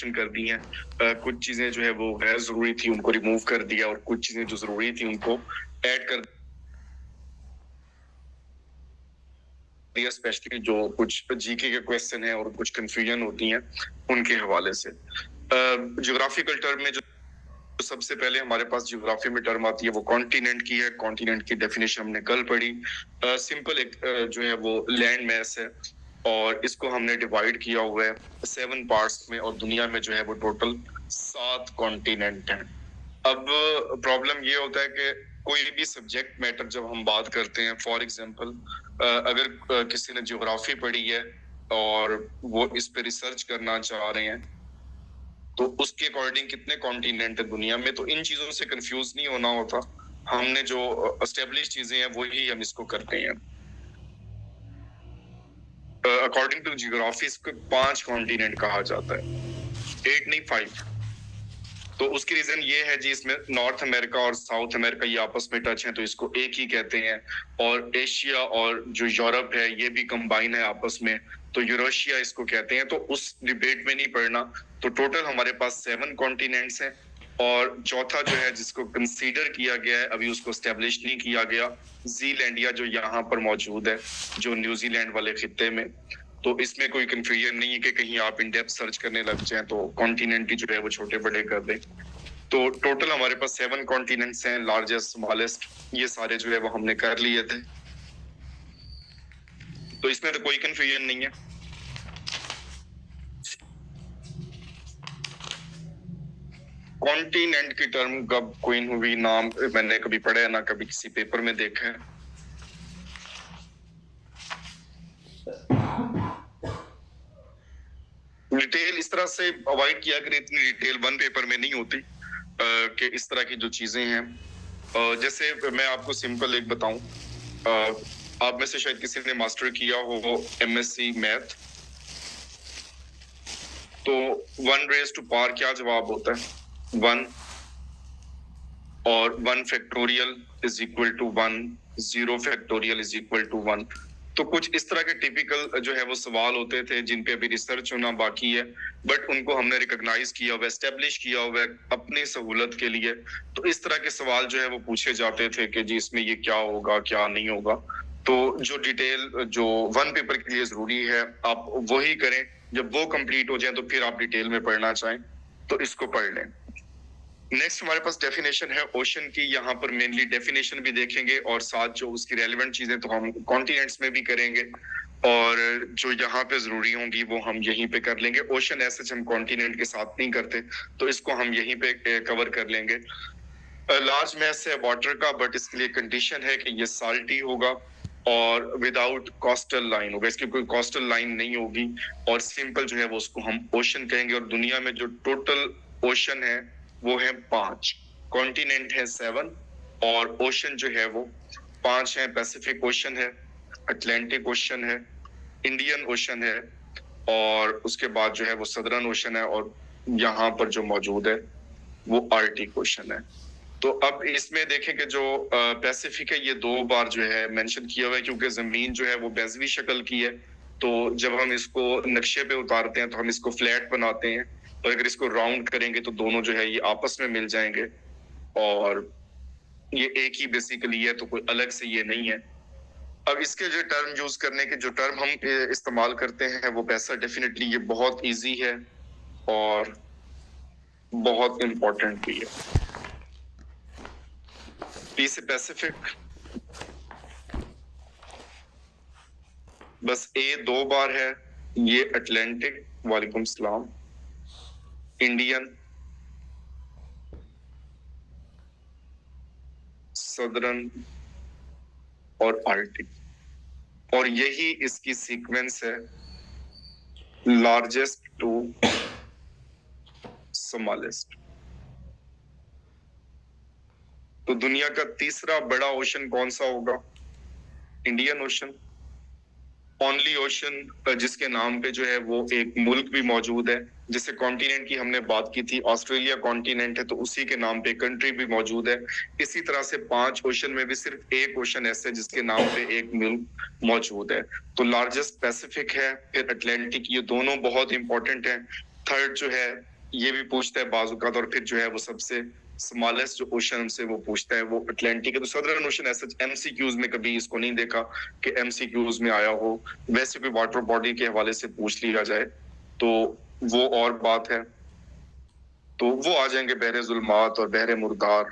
Mention कर दी हैं। कुछ चीजें जो है वो गैर जरूरी थी उनको रिमूव कर दिया और कुछ चीजें जो जरूरी थी उनको ऐड कर दिया, स्पेशली जो कुछ जीके के क्वेश्चन है और कुछ कंफ्यूजन होती हैं उनके हवाले से। ज्योग्राफिकल टर्म में जो सबसे पहले हमारे पास ज्योग्राफी में टर्म आती है वो कॉन्टिनेंट की है। कॉन्टिनेंट की डेफिनेशन हमने कल पढ़ी। सिंपल एक जो है वो लैंड मैस है और इसको हमने डिवाइड किया हुआ है 7 पार्ट्स में और दुनिया में जो है वो टोटल 7 कॉन्टिनेंट हैं। अब प्रॉब्लम ये होता है कि कोई भी सब्जेक्ट मैटर जब हम बात करते हैं, फॉर एग्जांपल अगर किसी ने ज्योग्राफी पढ़ी है और वो इस पे रिसर्च करना चाह रहे हैं तो उसके अकॉर्डिंग कितने कॉन्टिनेंट है दुनिया में, तो इन चीजों से कंफ्यूज नहीं होना होता। हमने जो एस्टेब्लिश चीजें हैं वही हम इसको करते हैं। अकॉर्डिंग टू जियोग्राफी इसको 5 कॉन्टिनेंट कहा जाता है, 8 नहीं 5। तो उसकी रीजन ये है जी, इसमें नॉर्थ अमेरिका और साउथ अमेरिका ये आपस में टच हैं तो इसको एक ही कहते हैं, और एशिया और जो यूरोप है ये भी कंबाइन है आपस में तो यूरोशिया इसको कहते हैं। तो उस डिबेट में नहीं पढ़ना। तो टोटल हमारे पास 7 कॉन्टिनेंट्स हैं और चौथा जो है जिसको कंसीडर किया गया है, अभी उसको एस्टेब्लिश नहीं किया गया, जीलैंडिया जो यहाँ पर मौजूद है, जो न्यूजीलैंड वाले खित्ते में। तो इसमें कोई कंफ्यूजन नहीं है कि कहीं आप इन डेप्थ सर्च करने लग जाएं तो कॉन्टिनेंट ही जो है वो छोटे बड़े कर दें। तो टोटल हमारे पास 7 कॉन्टिनेंट्स हैं, लार्जेस्ट स्मॉलेस्ट, ये सारे जो है वो हमने कर लिए थे। तो इसमें तो कोई कंफ्यूजन नहीं है। कॉन्टिनेंट की टर्म कब कोइन हुई, नाम मैंने कभी पढ़ा है ना कभी किसी पेपर में देखा है। डिटेल इस तरह से अवॉइड किया करें, इतनी डिटेल वन पेपर में नहीं होती कि इस तरह की जो चीजें हैं। जैसे मैं आपको सिंपल एक बताऊं, आप में से शायद किसी ने मास्टर किया हो एमएससी मैथ, तो 1 रेज़ टू पावर क्या जवाब होता है? 1, और 1 factorial is equal to 1, 0 factorial is equal to 1। तो कुछ इस तरह के टिपिकल जो है वो सवाल होते थे जिन पे अभी रिसर्च होना बाकी है, बट उनको हमने रिकॉग्नाइज किया हुआ, एस्टेब्लिश किया हुआ है अपनी सहूलत के लिए। तो इस तरह के सवाल जो है वो पूछे जाते थे कि जी इसमें ये क्या होगा क्या नहीं होगा। तो जो डिटेल जो वन पेपर के लिए जरूरी है आप वही करें, जब वो कंप्लीट हो जाए तो फिर आप डिटेल में पढ़ना चाहें तो इसको पढ़ लें। नेक्स्ट हमारे पास डेफिनेशन है ओशन की। यहाँ पर मेनली डेफिनेशन भी देखेंगे और साथ जो उसकी रेलेवेंट चीजें तो हम कॉन्टिनेंट्स में भी करेंगे, और जो यहाँ पे जरूरी होंगी वो हम यहीं पे कर लेंगे। ओशन ऐसे हम कॉन्टिनेंट के साथ नहीं करते तो इसको हम यहीं पे कवर कर लेंगे। लार्ज मैस है वाटर का, बट इसके लिए कंडीशन है कि ये साल्टी होगा और विदाउट कोस्टल लाइन होगा, इसकी कोई कोस्टल लाइन नहीं होगी, और सिंपल जो है वो उसको हम ओशन कहेंगे। और दुनिया में जो टोटल ओशन है वो है 5, कॉन्टिनेंट है 7 और ओशन जो है वो 5 है। पैसिफिक ओशन है, अटलांटिक ओशन है, इंडियन ओशन है, और उसके बाद जो है वो सदर्न ओशन है, और यहाँ पर जो मौजूद है वो आर्टिक ओशन है। तो अब इसमें देखें कि जो पैसिफिक है ये 2 बार जो है मेंशन किया हुआ है, क्योंकि जमीन जो है वो बेज़वी शक्ल की है। तो जब हम इसको नक्शे पे उतारते हैं तो हम इसको फ्लैट बनाते हैं, और अगर इसको राउंड करेंगे तो दोनों जो है ये आपस में मिल जाएंगे, और ये एक ही बेसिकली है, तो कोई अलग से ये नहीं है। अब इसके जो टर्म यूज करने के जो टर्म हम इस्तेमाल करते हैं वो पैसा डेफिनेटली ये बहुत इजी है और बहुत इंपॉर्टेंट भी है। पी से पैसिफिक, बस ए 2 बार है, ये अटलांटिक, वालेकुम सलाम, इंडियन, सदर्न और आर्टिक, और यही इसकी सीक्वेंस है लार्जेस्ट टू स्मॉलेस्ट। तो दुनिया का तीसरा बड़ा ओशन कौन सा होगा? इंडियन ओशन, ओनली ओशन जिसके नाम पे जो है वो एक मुल्क भी मौजूद है। जैसे कॉन्टिनेंट की हमने बात की थी, ऑस्ट्रेलिया कॉन्टिनेंट है तो उसी के नाम पे कंट्री भी मौजूद है। इसी तरह से 5 ओशन में भी सिर्फ एक ओशन ऐसे जिसके नाम पे एक मुल्क मौजूद है। तो लार्जेस्ट पैसिफिक है, फिर अटलांटिक, ये दोनों बहुत इंपॉर्टेंट है। थर्ड जो है ये भी पूछता है बाजुकात, और फिर जो है वो सबसे स्मॉलेस्ट जो ओशन हमसे वो पूछता है वो अटलांटिक है। तो सदर्न ओशन ऐसा एमसीक्यूज में कभी इसको नहीं देखा कि एमसीक्यूज में आया हो, वैसे कोई वाटर बॉडी के हवाले से पूछ लिया जाए तो वो और बात है। तो वो आ जाएंगे, बहरे जुल्मात और बहरे मुर्दार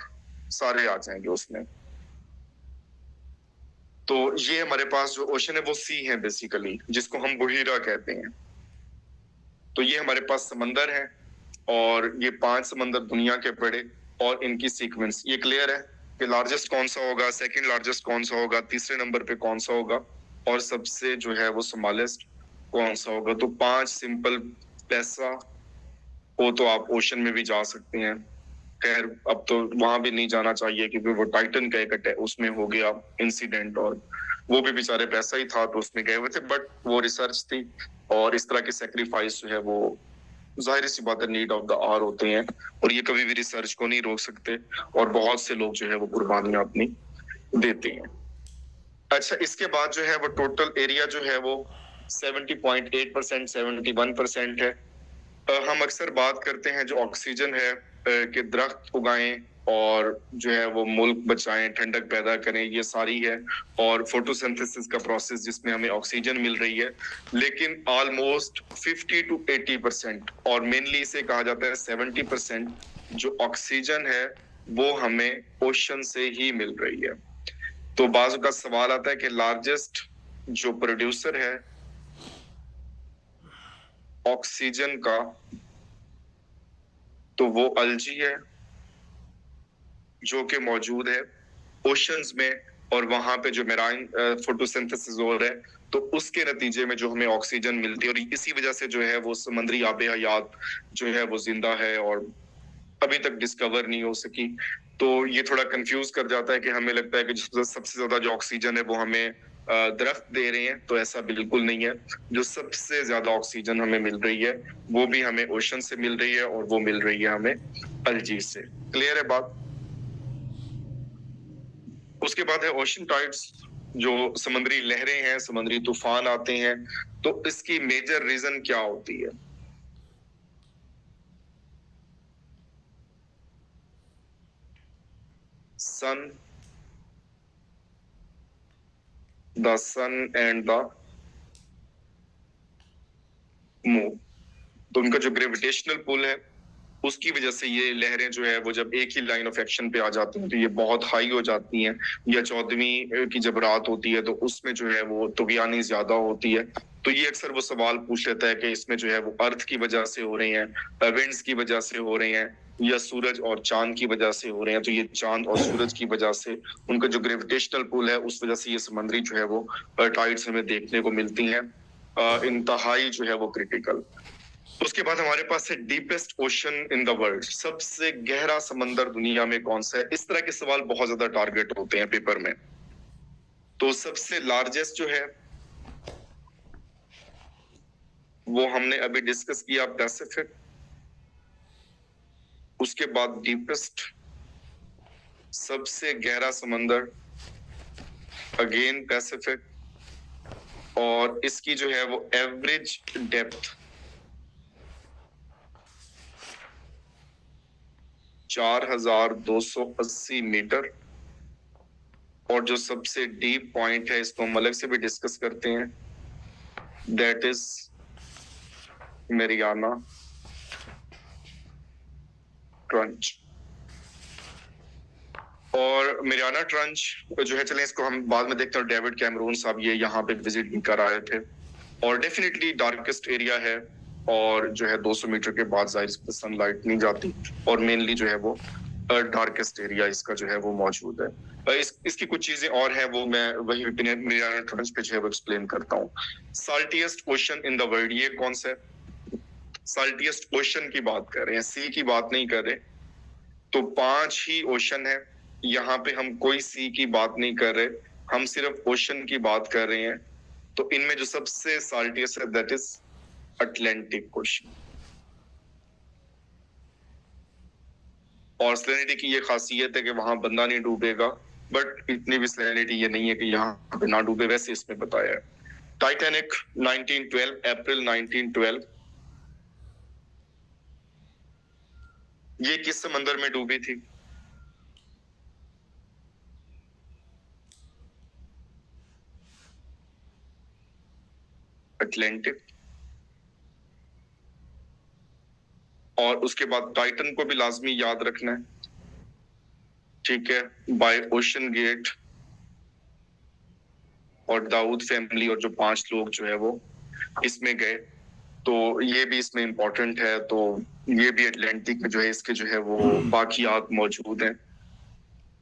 सारे आ जाएंगे उसमें। तो ये हमारे पास जो ओशन है वो सी है बेसिकली, जिसको हम बुहीरा कहते हैं। तो ये हमारे पास समंदर है, और ये 5 समंदर दुनिया के पड़े और इनकी सीक्वेंस ये क्लियर है कि लार्जेस्ट कौन सा होगा, सेकंड लार्जेस्ट कौन सा होगा, तीसरे नंबर पे कौन सा होगा, और सबसे जो है वो स्मॉलेस्ट कौन सा होगा। तो 5 सिंपल पैसा हो तो आप ओशन में भी जा सकते हैं। खैर अब तो वहां भी नहीं जाना चाहिए क्योंकि वो टाइटन का एक उसमें हो गया इंसिडेंट, और वो भी बेचारे पैसा ही था तो उसमें गए हुए थे, बट वो रिसर्च थी और इस तरह की सेक्रीफाइस जो है वो जाहिर सी बात है नीड ऑफ द आवर होते हैं, और ये कभी भी रिसर्च को नहीं रोक सकते, और बहुत से लोग जो है वो कुर्बानियां अपनी देते हैं। अच्छा, इसके बाद जो है वो टोटल एरिया जो है वो 70.8%, 71% है। हम अक्सर बात करते हैं जो ऑक्सीजन है कि दरख्त उगाएं और जो है वो मुल्क बचाएं, ठंडक पैदा करें, ये सारी है, और फोटोसिंथेसिस का प्रोसेस जिसमें हमें ऑक्सीजन मिल रही है। लेकिन ऑलमोस्ट 50 to 80% और मेनली इसे कहा जाता है 70% जो ऑक्सीजन है वो हमें ओशन से ही मिल रही है। तो बाजू का सवाल आता है कि लार्जेस्ट जो प्रोड्यूसर है ऑक्सीजन का, तो वो अल्जी है जो कि मौजूद है ओशंस में, और वहां पे जो मेराइन फोटोसिंथेसिस हो रहा है तो उसके नतीजे में जो हमें ऑक्सीजन मिलती है, और इसी वजह से जो है वो समुद्री आबे हयात जो है वो जिंदा है और अभी तक डिस्कवर नहीं हो सकी। तो ये थोड़ा कंफ्यूज कर जाता है कि हमें लगता है कि सबसे ज्यादा जो ऑक्सीजन है वो हमें दरख्त दे रहे हैं, तो ऐसा बिल्कुल नहीं है। जो सबसे ज्यादा ऑक्सीजन हमें मिल रही है वो भी हमें ओशन से मिल रही है, और वो मिल रही है हमें अल्जी से। क्लियर है बात? उसके बाद है ओशन टाइड्स, जो समुद्री लहरें हैं, समुद्री तूफान आते हैं। तो इसकी मेजर रीजन क्या होती है? Sun, the sun and the moon. तो उनका जो ग्रेविटेशनल पुल है उसकी वजह से ये लहरें जो है वो जब एक ही लाइन ऑफ एक्शन पे आ जाती हैं तो ये बहुत हाई हो जाती हैं, या 14वीं की जब रात होती है तो उसमें जो है वो तुगयानी ज्यादा होती है। तो ये अक्सर वो सवाल पूछ लेता है कि इसमें जो है वो अर्थ की वजह से हो रही हैं, विंड्स की वजह से हो रही हैं, या सूरज और चांद की वजह से हो रहे हैं। तो ये चांद और सूरज की वजह से उनका जो ग्रेविटेशनल पुल है उस वजह से ये समंदरी जो है वो टाइड्स हमें देखने को मिलती हैं, इंतहाई जो है वो क्रिटिकल। उसके बाद हमारे पास है deepest ocean in the world, सबसे गहरा समंदर दुनिया में कौन सा है। इस तरह के सवाल बहुत ज्यादा टारगेट होते हैं पेपर में। तो सबसे लार्जेस्ट जो है वो हमने अभी डिस्कस किया, पैसिफिक। उसके बाद डीपेस्ट, सबसे गहरा समंदर, अगेन पैसिफिक, और इसकी जो है वो एवरेज डेप्थ 4280 मीटर, और जो सबसे डीप पॉइंट है इसको हम अलग से भी डिस्कस करते हैं, दैट इज मेरियाना ट्रंच। और मेरियाना ट्रंच जो है, चलें इसको हम बाद में देखते हैं। डेविड कैमरून साहब ये यहाँ पे विजिट भी कर आए थे, और डेफिनेटली डार्केस्ट एरिया है, और जो है 200 मीटर के बाद जाहिर से सनलाइट नहीं जाती, और मेनली जो है वो डार्केस्ट एरिया इसका जो है वो मौजूद है। इसकी कुछ चीजें और हैं वो मैं वही मेरियाना ट्रंच पे जो है वो एक्सप्लेन करता हूँ। साल्टिएस्ट ओशन इन द वर्ल्ड, ये कौन सा है? साल्टिएस्ट ओशन की बात कर रहे हैं, सी की बात नहीं कर रहे। तो 5 ही ओशन है, यहाँ पे हम कोई सी की बात नहीं कर रहे, हम सिर्फ ओशन की बात कर रहे हैं। तो इनमें जो सबसे साल्टियस है दैट इज अटलांटिक ओशन। और सैलिनिटी की ये खासियत है कि वहां बंदा नहीं डूबेगा, बट इतनी भी सैलिनिटी ये नहीं है कि यहाँ पे ना डूबे, वैसे इसमें बताया है। टाइटैनिक 1912, अप्रैल 1912, ये किस समंदर में डूबी थी? अटलांटिक। और उसके बाद टाइटन को भी लाजमी याद रखना है, ठीक है, बाय ओशन गेट और दाऊद फैमिली और जो 5 लोग जो है वो इसमें गए, तो ये भी इसमें इंपॉर्टेंट है। तो ये भी अटलांटिक में जो है इसके जो है वो बाकियात मौजूद हैं।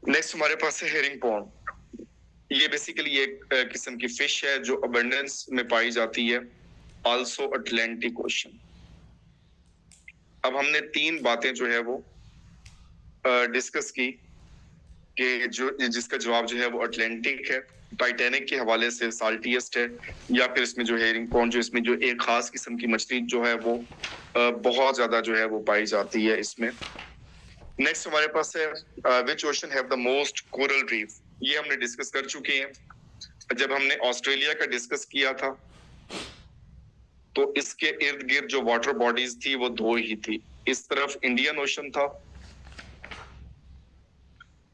नेक्स्ट हमारे पास है हेरिंग पॉन्ड। ये बेसिकली एक किस्म की फिश है जो अबंडेंस में पाई जाती है, आल्सो अटलांटिक ओशन। अब हमने 3 बातें जो है वो डिस्कस की कि जो जिसका जवाब जो है वो अटलांटिक है, टाइटैनिक के हवाले से साल्टीएस्ट है, या फिर इसमें जो हेरिंग पॉन्ड जो इसमें जो एक खास किस्म की मछली जो है वो बहुत ज्यादा जो है वो पाई जाती है इसमें। नेक्स्ट हमारे पास है which ocean have the most coral reef. ये हमने डिस्कस कर चुके हैं जब हमने ऑस्ट्रेलिया का डिस्कस किया था, तो इसके इर्द गिर्द जो वाटर बॉडीज थी वो 2 ही थी। इस तरफ इंडियन ओशन था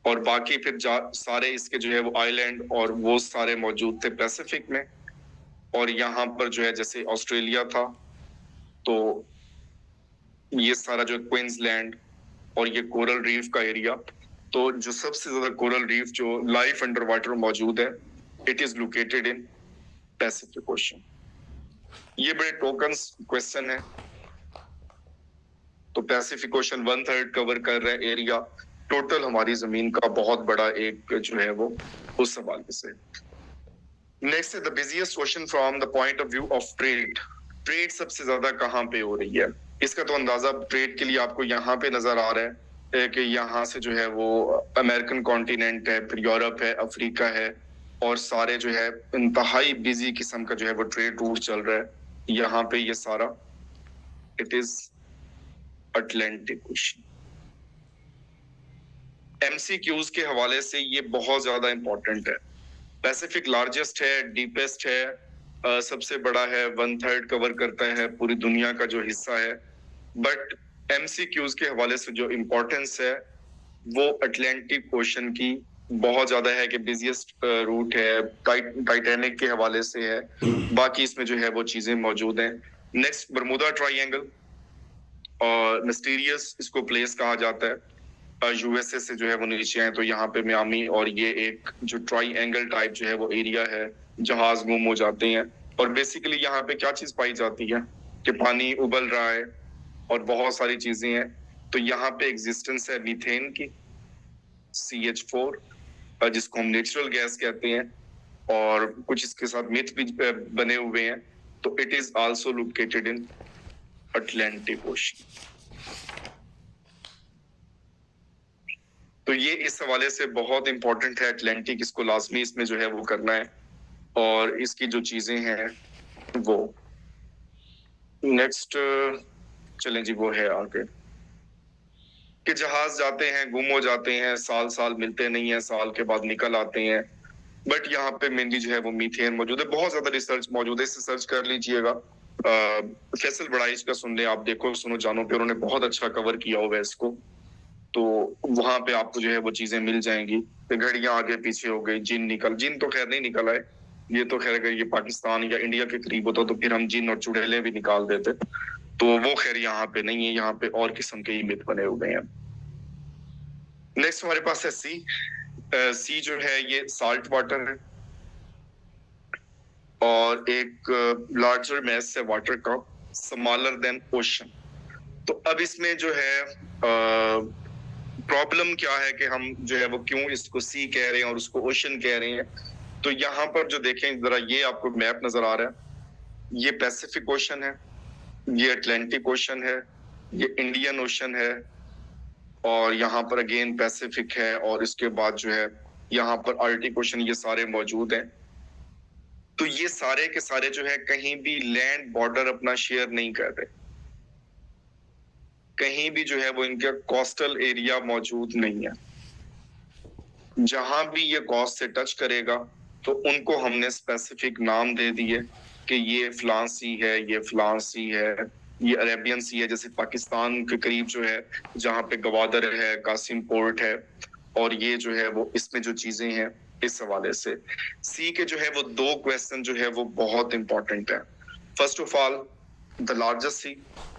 और बाकी फिर सारे इसके जो है वो आइलैंड और वो सारे मौजूद थे पैसिफिक में। और यहाँ पर जो है जैसे ऑस्ट्रेलिया था, तो ये सारा जो क्वींसलैंड और ये कोरल रीफ का एरिया, तो जो सबसे ज्यादा कोरल रीफ जो लाइफ अंडर वाटर मौजूद है, it is located in Pacific ocean. ये बड़े टोकन्स क्वेश्चन है। तो पैसिफिक ओशन 1/3 कवर कर रहा है एरिया टोटल हमारी जमीन का, बहुत बड़ा एक जो है वो उस हवाले से। नेक्स्ट है the busiest ocean from the point of view of trade. Trade सबसे ज्यादा कहाँ पे हो रही है? इसका तो अंदाजा ट्रेड के लिए आपको यहाँ पे नजर आ रहा है कि यहाँ से जो है वो अमेरिकन कॉन्टिनेंट है, फिर यूरोप है, अफ्रीका है, और सारे जो है इंतहाई बिजी किस्म का जो है वो ट्रेड रूट चल रहा है यहाँ पे। ये सारा it is Atlantic ocean. MCQs के हवाले से ये बहुत ज्यादा इंपॉर्टेंट है। पैसिफिक लार्जेस्ट है, डीपेस्ट है, सबसे बड़ा है, 1/3 कवर करता है पूरी दुनिया का जो हिस्सा है। बट एमसीक्यूज के हवाले से जो इम्पोर्टेंस है वो अटलांटिक ओशन की बहुत ज्यादा है कि बिजिएस्ट रूट है, टाइटैनिक के हवाले से है, बाकी इसमें जो है वो चीजें मौजूद हैं। नेक्स्ट बरमुदा ट्राइंगल और मिस्टीरियस इसको प्लेस कहा जाता है। यूएसए से जो है वो नीचे आए तो यहाँ पे मियामी, और ये एक जो ट्राइंगल टाइप जो है वो एरिया है, जहाज गुम हो जाते हैं। और बेसिकली यहाँ पे क्या चीज पाई जाती है कि पानी उबल रहा है और बहुत सारी चीजें हैं। तो यहाँ पे एग्जिस्टेंस है मीथेन की, CH4, जिसको हम नेचुरल गैस कहते हैं, और कुछ इसके साथ मिथ भी बने हुए हैं। तो it is also located in Atlantic ocean. तो ये इस हवाले से बहुत इंपॉर्टेंट है अटलांटिक, इसको लाजमी इसमें जो है वो करना है। और इसकी जो चीजें हैं वो नेक्स्ट चलें जी, वो है आगे कि जहाज जाते हैं, गुम हो जाते हैं, साल साल मिलते नहीं है, साल के बाद निकल आते हैं। बट यहाँ पे मेनली जो है वो मीथेन मौजूद है। बहुत ज्यादा रिसर्च मौजूद है, इसे सर्च कर लीजिएगा। फैसल बड़ाइच का सुन ले आप, देखो सुनो जानो पे, उन्होंने बहुत अच्छा कवर किया हुआ है इसको। तो वहां पे आपको जो है वो चीजें मिल जाएंगी। तो घड़ियां आगे पीछे हो गई, जिन तो खैर नहीं निकल आए। ये तो खैर अगर ये पाकिस्तान या इंडिया के करीब होता तो फिर हम जिन और चुड़ैलें भी निकाल देते। तो वो खैर यहाँ पे नहीं है, यहाँ पे और किस्म के ही मिथ बने हुए हैं। नेक्स्ट हमारे पास है सी जो है ये साल्ट वाटर है और एक लार्जर मैस है वाटर का, स्मॉलर देन ओशन। तो अब इसमें जो है प्रॉब्लम क्या है कि हम जो है वो क्यों इसको सी कह रहे हैं और उसको ओशन कह रहे हैं। तो यहाँ पर जो देखें जरा, ये आपको मैप नजर आ रहा है, ये पैसिफिक ओशन है, ये अटलांटिक ओशन है, ये इंडियन ओशन है, और यहाँ पर अगेन पैसिफिक है, और इसके बाद जो है यहाँ पर आर्टिक ओशन, ये सारे मौजूद हैं। तो ये सारे के सारे जो है कहीं भी लैंड बॉर्डर अपना शेयर नहीं कर रहे, कहीं भी जो है वो इनका कोस्टल एरिया मौजूद नहीं है। जहां भी ये कोस्ट से टच करेगा तो उनको हमने स्पेसिफिक नाम दे दिए कि ये फ्लांसी है, ये फ्लांसी है, ये अरेबियन सी है, जैसे पाकिस्तान के करीब जो है, जहाँ पे गवादर है, कासिम पोर्ट है, और ये जो है वो इसमें जो चीजें हैं इस हवाले से। सी के जो है वो 2 क्वेश्चन जो है वो बहुत इंपॉर्टेंट है। First of all, the largest sea,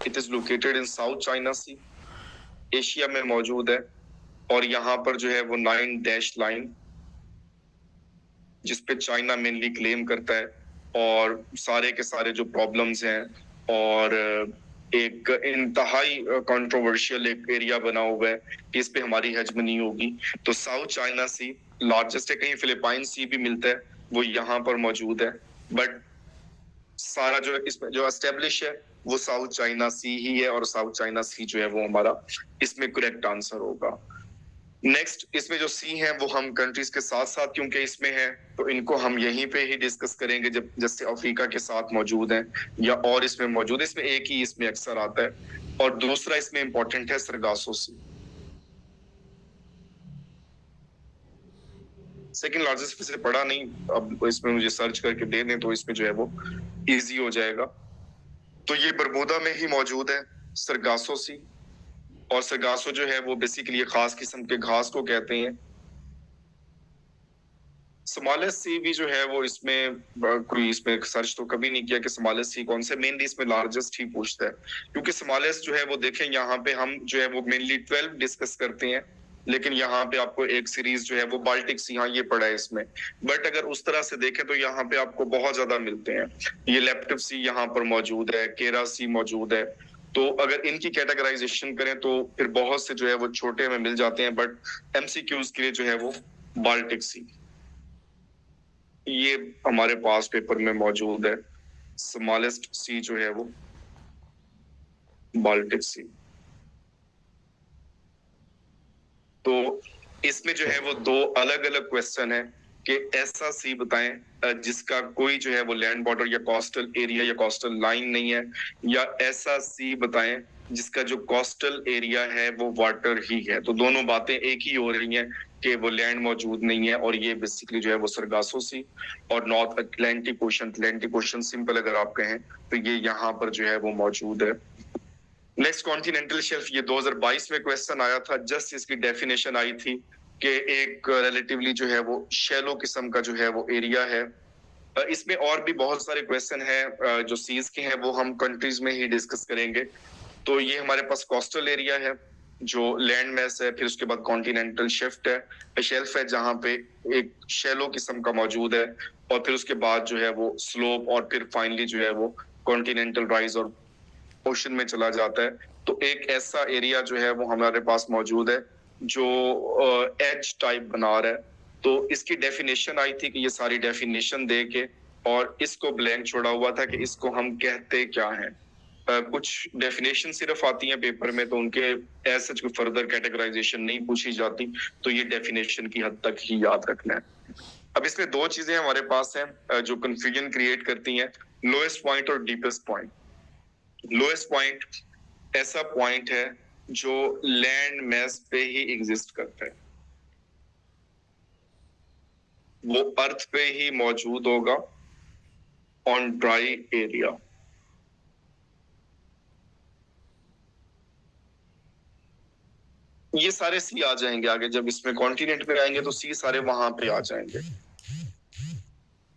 it is located in South China Sea, Asia में मौजूद है, और यहाँ पर जो है वो 9 डैश लाइन, जिसपे चाइना मेनली क्लेम करता है, और सारे के सारे जो प्रॉब्लम्स हैं, और एक इंतहाई कंट्रोवर्शियल एक एरिया बना हुआ है कि इस पे हमारी हेजमनी होगी। तो साउथ चाइना सी लार्जेस्ट है, कहीं फिलिपाइन सी भी मिलता है, वो यहाँ पर मौजूद है, बट सारा जो इसमें जो एस्टेब्लिश है वो साउथ चाइना सी ही है, और साउथ चाइना सी जो है वो हमारा इसमें करेक्ट आंसर होगा। नेक्स्ट, इसमें जो सी है वो हम कंट्रीज के साथ साथ क्योंकि इसमें है, तो इनको हम यहीं पे ही डिस्कस करेंगे, जब जैसे अफ्रीका के साथ मौजूद है या और इसमें मौजूद है, इसमें एक ही इसमें अक्सर आता है। और दूसरा इसमें इंपॉर्टेंट है सरगासो सी, सेकंड लार्जेस्ट से पढ़ा नहीं, अब इसमें मुझे सर्च करके दे दें तो इसमें जो है वो इजी हो जाएगा। तो ये बरमूदा में ही मौजूद है सरगासो सी, और सरगासो जो है वो बेसिकली खास किस्म के घास को कहते हैं। सोमालिस सी भी जो है वो इसमें कोई इसमें सर्च तो कभी नहीं किया कि सोमालिस सी कौन से, मेनली इसमें लार्जेस्ट ही पूछता है, क्योंकि सोमालिस जो है वो देखें यहाँ पे हम जो है वो मेनली 12 डिस्कस करते हैं, लेकिन यहाँ पे आपको एक सीरीज जो है वो बाल्टिक सी, हाँ ये पड़ा है इसमें, बट अगर उस तरह से देखें तो यहाँ पे आपको बहुत ज्यादा मिलते हैं। ये लेप्टिव सी यहाँ पर मौजूद है, केरा सी मौजूद है, तो अगर इनकी कैटेगराइजेशन करें तो फिर बहुत से जो है वो छोटे में मिल जाते हैं, बट एमसीक्यूज के लिए जो है वो बाल्टिक सी ये हमारे पास पेपर में मौजूद है। स्मॉलेस्ट सी जो है वो बाल्टिक सी। तो इसमें जो है वो 2 अलग अलग क्वेश्चन है कि ऐसा सी बताएं जिसका कोई जो है वो लैंड बॉर्डर या कोस्टल एरिया या कोस्टल लाइन नहीं है, या ऐसा सी बताएं जिसका जो कोस्टल एरिया है वो वाटर ही है। तो दोनों बातें एक ही हो रही हैं कि वो लैंड मौजूद नहीं है, और ये बेसिकली जो है वो सरगासो सी और नॉर्थ अटलांटिक ओशन सिंपल अगर आप कहें तो ये यहाँ पर जो है वो मौजूद है। नेक्स्ट, कॉन्टिनेंटल शेल्फ, ये 2022 में क्वेश्चन आया था, जस्ट इसकी डेफिनेशन आई थी कि एक रिलेटिवली जो है वो शैलो किस्म का जो है वो एरिया है। इसमें और भी बहुत सारे क्वेश्चन हैं जो सीज के हैं, वो हम कंट्रीज में ही डिस्कस करेंगे। तो ये हमारे पास कोस्टल एरिया है जो लैंड मैस है, फिर उसके बाद कॉन्टिनेंटल शेल्फ है जहाँ पे एक शैलो किस्म का मौजूद है, और फिर उसके बाद जो है वो स्लोप, और फिर फाइनली जो है वो कॉन्टिनेंटल राइज और ओशन में चला जाता है। तो एक ऐसा एरिया जो है वो हमारे पास मौजूद है जो एज टाइप बना रहा है। तो इसकी डेफिनेशन आई थी कि ये सारी डेफिनेशन दे के और इसको ब्लैंक छोड़ा हुआ था कि इसको हम कहते क्या हैं। कुछ डेफिनेशन सिर्फ आती हैं पेपर में, तो उनके ऐसे कोई फर्दर कैटेगराइजेशन नहीं पूछी जाती, तो ये डेफिनेशन की हद तक ही याद रखना है। अब इसमें 2 चीजें हमारे पास हैं जो कंफ्यूजन क्रिएट करती हैं, लोएस्ट पॉइंट और डीपेस्ट पॉइंट। लोएस्ट पॉइंट ऐसा पॉइंट है जो लैंड मैस पे ही एग्जिस्ट करता है, वो अर्थ पे ही मौजूद होगा ऑन ड्राई एरिया। ये सारे सी आ जाएंगे आगे, जब इसमें कॉन्टिनेंट पे आएंगे तो सी सारे वहां पे आ जाएंगे।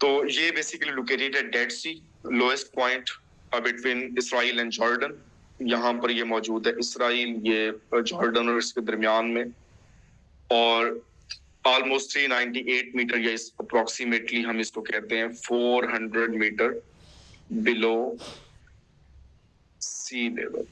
तो ये बेसिकली लोकेटेड है Dead Sea, lowest point between Israel and Jordan. यहाँ पर ये मौजूद है, इसराइल ये जॉर्डन और इसके दरमियान में, और ऑलमोस्ट 398 मीटर, या इस अप्रोक्सीमेटली हम इसको कहते हैं 400 मीटर बिलो सी लेवल।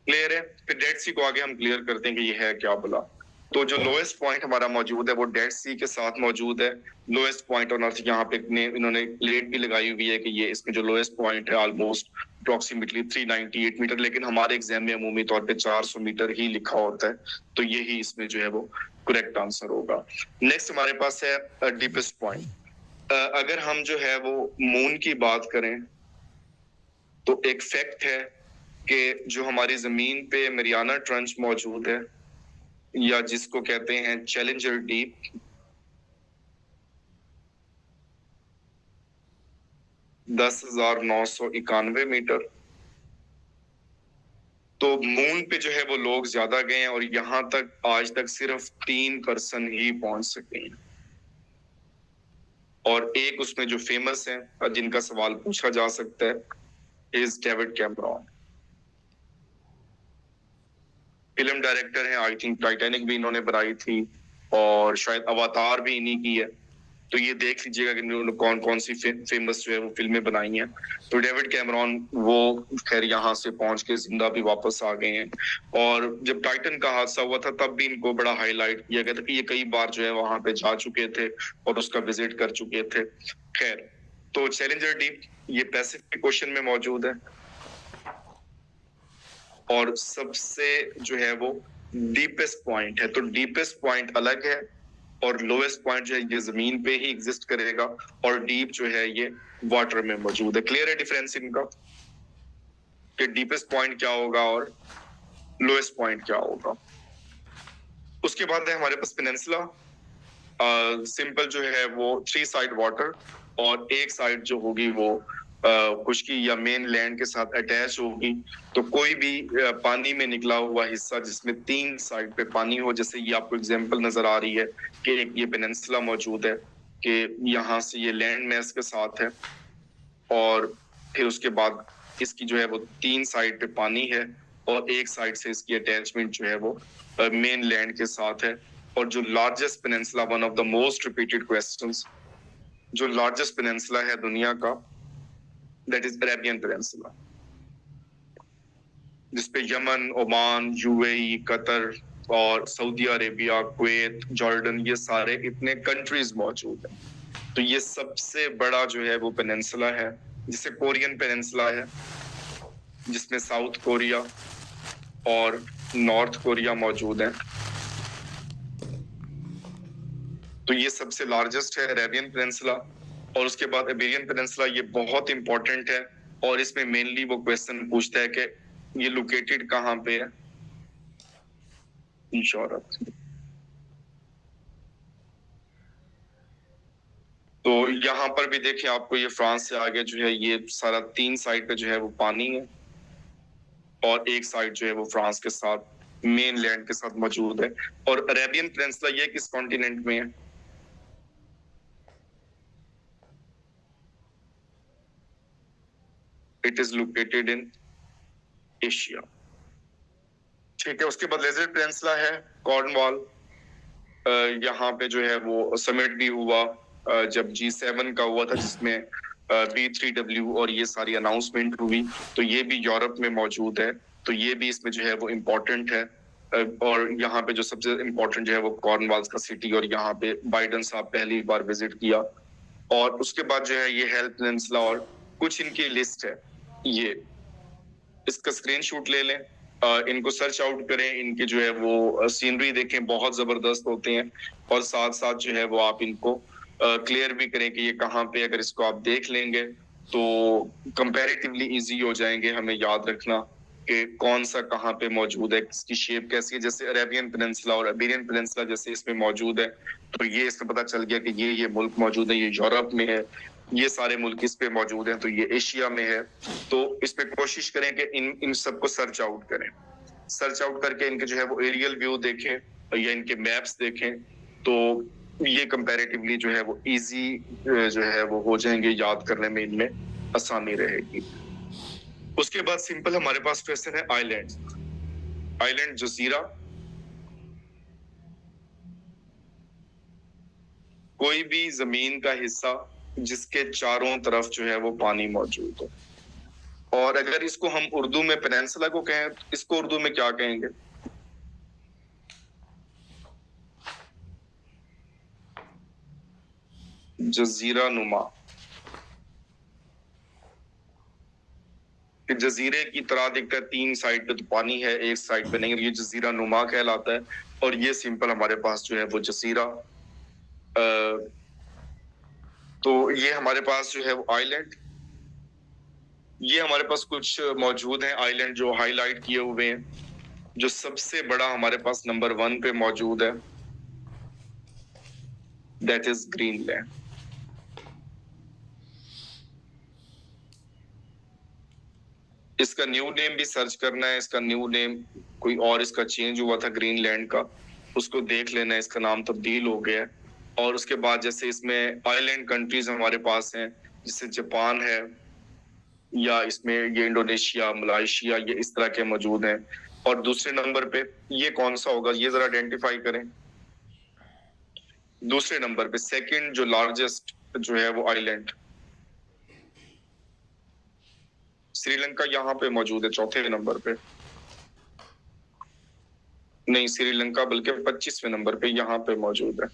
क्लियर है? फिर डेड सी को आगे हम क्लियर करते हैं कि ये है क्या बोला। तो जो लोएस्ट पॉइंट हमारा मौजूद है वो डेड सी के साथ मौजूद है। लोएस्ट पॉइंट ऑन अर्थ यहाँ पे इन्होंने प्लेट भी लगाई हुई है कि ये इसमें जो लोएस्ट पॉइंट है ऑलमोस्ट अप्रोक्सीमेटली 398 मीटर, लेकिन हमारे एग्जाम में अमूमी तौर पे 400 मीटर ही लिखा होता है, तो यही इसमें जो है वो करेक्ट आंसर होगा। नेक्स्ट हमारे पास है डीपेस्ट पॉइंट। अगर हम जो है वो मून की बात करें तो एक फैक्ट है कि जो हमारी जमीन पे मरियाना ट्रंच मौजूद है, या जिसको कहते हैं चैलेंजर डीप, 10,991 मीटर। तो मून पे जो है वो लोग ज्यादा गए हैं और यहाँ तक आज तक सिर्फ 3% ही पहुंच सके हैं। और एक उसमें जो फेमस है जिनका सवाल पूछा जा सकता है is David Cameron. Film director है, आई थिंक टाइटैनिक भी इन्होंने बनाई थी और शायद अवतार भी इन्हीं की है। तो ये देख लीजिएगा कि इन्होंने कौन कौन सी फेमस जो है वो फिल्में बनाई हैं। तो डेविड कैमरॉन वो खैर यहाँ से पहुंच के जिंदा भी वापस आ गए हैं। और जब टाइटन का हादसा हुआ था तब भी इनको बड़ा हाईलाइट किया गया था कि ये कई बार जो है वहां पे जा चुके थे और उसका विजिट कर चुके थे। खैर, तो चैलेंजर डीप ये पैसिफिक ओशन में मौजूद है और सबसे जो है वो डीपेस्ट पॉइंट है। तो डीपेस्ट पॉइंट अलग है और लोएस्ट पॉइंट जो है ये जमीन पे ही एग्जिस्ट करेगा और डीप जो है ये वाटर में मौजूद है। क्लियर है डिफरेंस इनका कि डीपेस्ट पॉइंट क्या होगा और लोएस्ट पॉइंट क्या होगा। उसके बाद है हमारे पास पेनिनसुला। सिंपल जो है वो 3 साइड वाटर और एक साइड जो होगी वो खुश्की या मेन लैंड के साथ अटैच होगी। तो कोई भी पानी में निकला हुआ हिस्सा जिसमें 3 साइड पे पानी हो, जैसे ये आपको एग्जांपल नजर आ रही है कि एक ये पेनिनसुला मौजूद है कि यहाँ से ये लैंड मैस के साथ है और फिर उसके बाद इसकी जो है वो 3 साइड पे पानी है और एक साइड से इसकी अटैचमेंट जो है वो मेन लैंड के साथ है। और जो largest peninsula, one of the most repeated questions, जो लार्जेस्ट पेनिनसुला है दुनिया का दैट इज अरेबियन पेनिनसुला, जिसपे यमन, ओमान, यूएई, कतर और सऊदी अरेबिया, कुवैत, जॉर्डन ये सारे इतने कंट्रीज मौजूद हैं। तो ये सबसे बड़ा जो है वो पेनिनसुला है, जिसे कोरियन पेनिनसुला है, जिसमें साउथ कोरिया और नॉर्थ कोरिया मौजूद है। तो ये सबसे लार्जेस्ट है अरेबियन पेनिनसुला। और उसके बाद इबेरियन पेनिनसुला, ये बहुत इंपॉर्टेंट है और इसमें मेनली वो क्वेश्चन पूछता है कि ये लोकेटेड कहाँ पे है, यूरोप। तो यहाँ पर भी देखिए आपको ये फ्रांस से आगे जो है ये सारा 3 साइड पे जो है वो पानी है और एक साइड जो है वो फ्रांस के साथ मेन लैंड के साथ मौजूद है। और अरेबियन पेनिनसुला ये किस कॉन्टिनेंट में है? It is located in Asia. ठीक है, उसके बाद डेजर्ट पेनिनसुला है, कॉर्नवाल। यहाँ पे जो है वो समिट भी हुआ जब G7 का हुआ था, जिसमें B3W और ये सारी अनाउंसमेंट हुई। तो ये भी यूरोप में मौजूद है। तो ये भी इसमें जो है वो इम्पोर्टेंट है। और यहाँ पे जो सबसे इम्पोर्टेंट जो है वो कॉर्नवाल्स का सिटी, और यहाँ पे बाइडन साहब पहली बार विजिट किया। और उसके बाद जो है ये हेल्प पेनिनसुला और कुछ इनकी लिस्ट है। ये इसका स्क्रीनशॉट ले लें, इनको सर्च आउट करें, इनके जो है वो सीनरी देखें, बहुत जबरदस्त होते हैं। और साथ साथ जो है वो आप इनको क्लियर भी करें कि ये कहाँ पे, अगर इसको आप देख लेंगे तो कंपैरेटिवली इजी हो जाएंगे हमें याद रखना कि कौन सा कहाँ पे मौजूद है, किसकी शेप कैसी है। जैसे अरेबियन पेनिनसुला और इबेरियन पेनिनसुला जैसे इसमें मौजूद है, तो ये इसमें पता चल गया कि ये मुल्क मौजूद है, ये यूरोप में है, ये सारे मुल्क इस पे मौजूद हैं, तो ये एशिया में है। तो इस पे कोशिश करें कि इन सबको सर्च आउट करें। सर्च आउट करके इनके जो है वो एरियल व्यू देखें या इनके मैप्स देखें, तो ये कंपैरेटिवली जो है वो इजी जो है वो हो जाएंगे, याद करने में इनमें आसानी रहेगी। उसके बाद सिंपल हमारे पास क्वेश्चन है आइलैंड। आइलैंड जजीरा, कोई भी जमीन का हिस्सा जिसके चारों तरफ जो है वो पानी मौजूद हो। और अगर इसको हम उर्दू में पेनिनसुला को कहें, इसको उर्दू में क्या कहेंगे? जजीरा नुमा। कि जजीरे की तरह दिखता है, 3 साइड पे तो पानी है, एक साइड पे नहीं, ये जजीरा नुमा कहलाता है। और ये सिंपल हमारे पास जो है वो जजीरा। तो ये हमारे पास जो है वो आइलैंड, ये हमारे पास कुछ मौजूद हैं आइलैंड जो हाईलाइट किए हुए हैं। जो सबसे बड़ा हमारे पास नंबर 1 पे मौजूद है दैट इज ग्रीनलैंड। इसका न्यू नेम भी सर्च करना है, इसका न्यू नेम कोई और इसका चेंज हुआ था ग्रीनलैंड का, उसको देख लेना है, इसका नाम तब्दील हो गया है। और उसके बाद जैसे इसमें आइलैंड कंट्रीज हमारे पास हैं, जैसे जापान है, या इसमें ये इंडोनेशिया, मलाइशिया, ये इस तरह के मौजूद हैं। और दूसरे नंबर पे ये कौन सा होगा, ये जरा आइडेंटिफाई करें। दूसरे नंबर पे सेकंड जो लार्जेस्ट जो है वो आइलैंड श्रीलंका यहाँ पे मौजूद है चौथे नंबर पे। नहीं, श्रीलंका बल्कि 25वें नंबर पे यहाँ पे मौजूद है।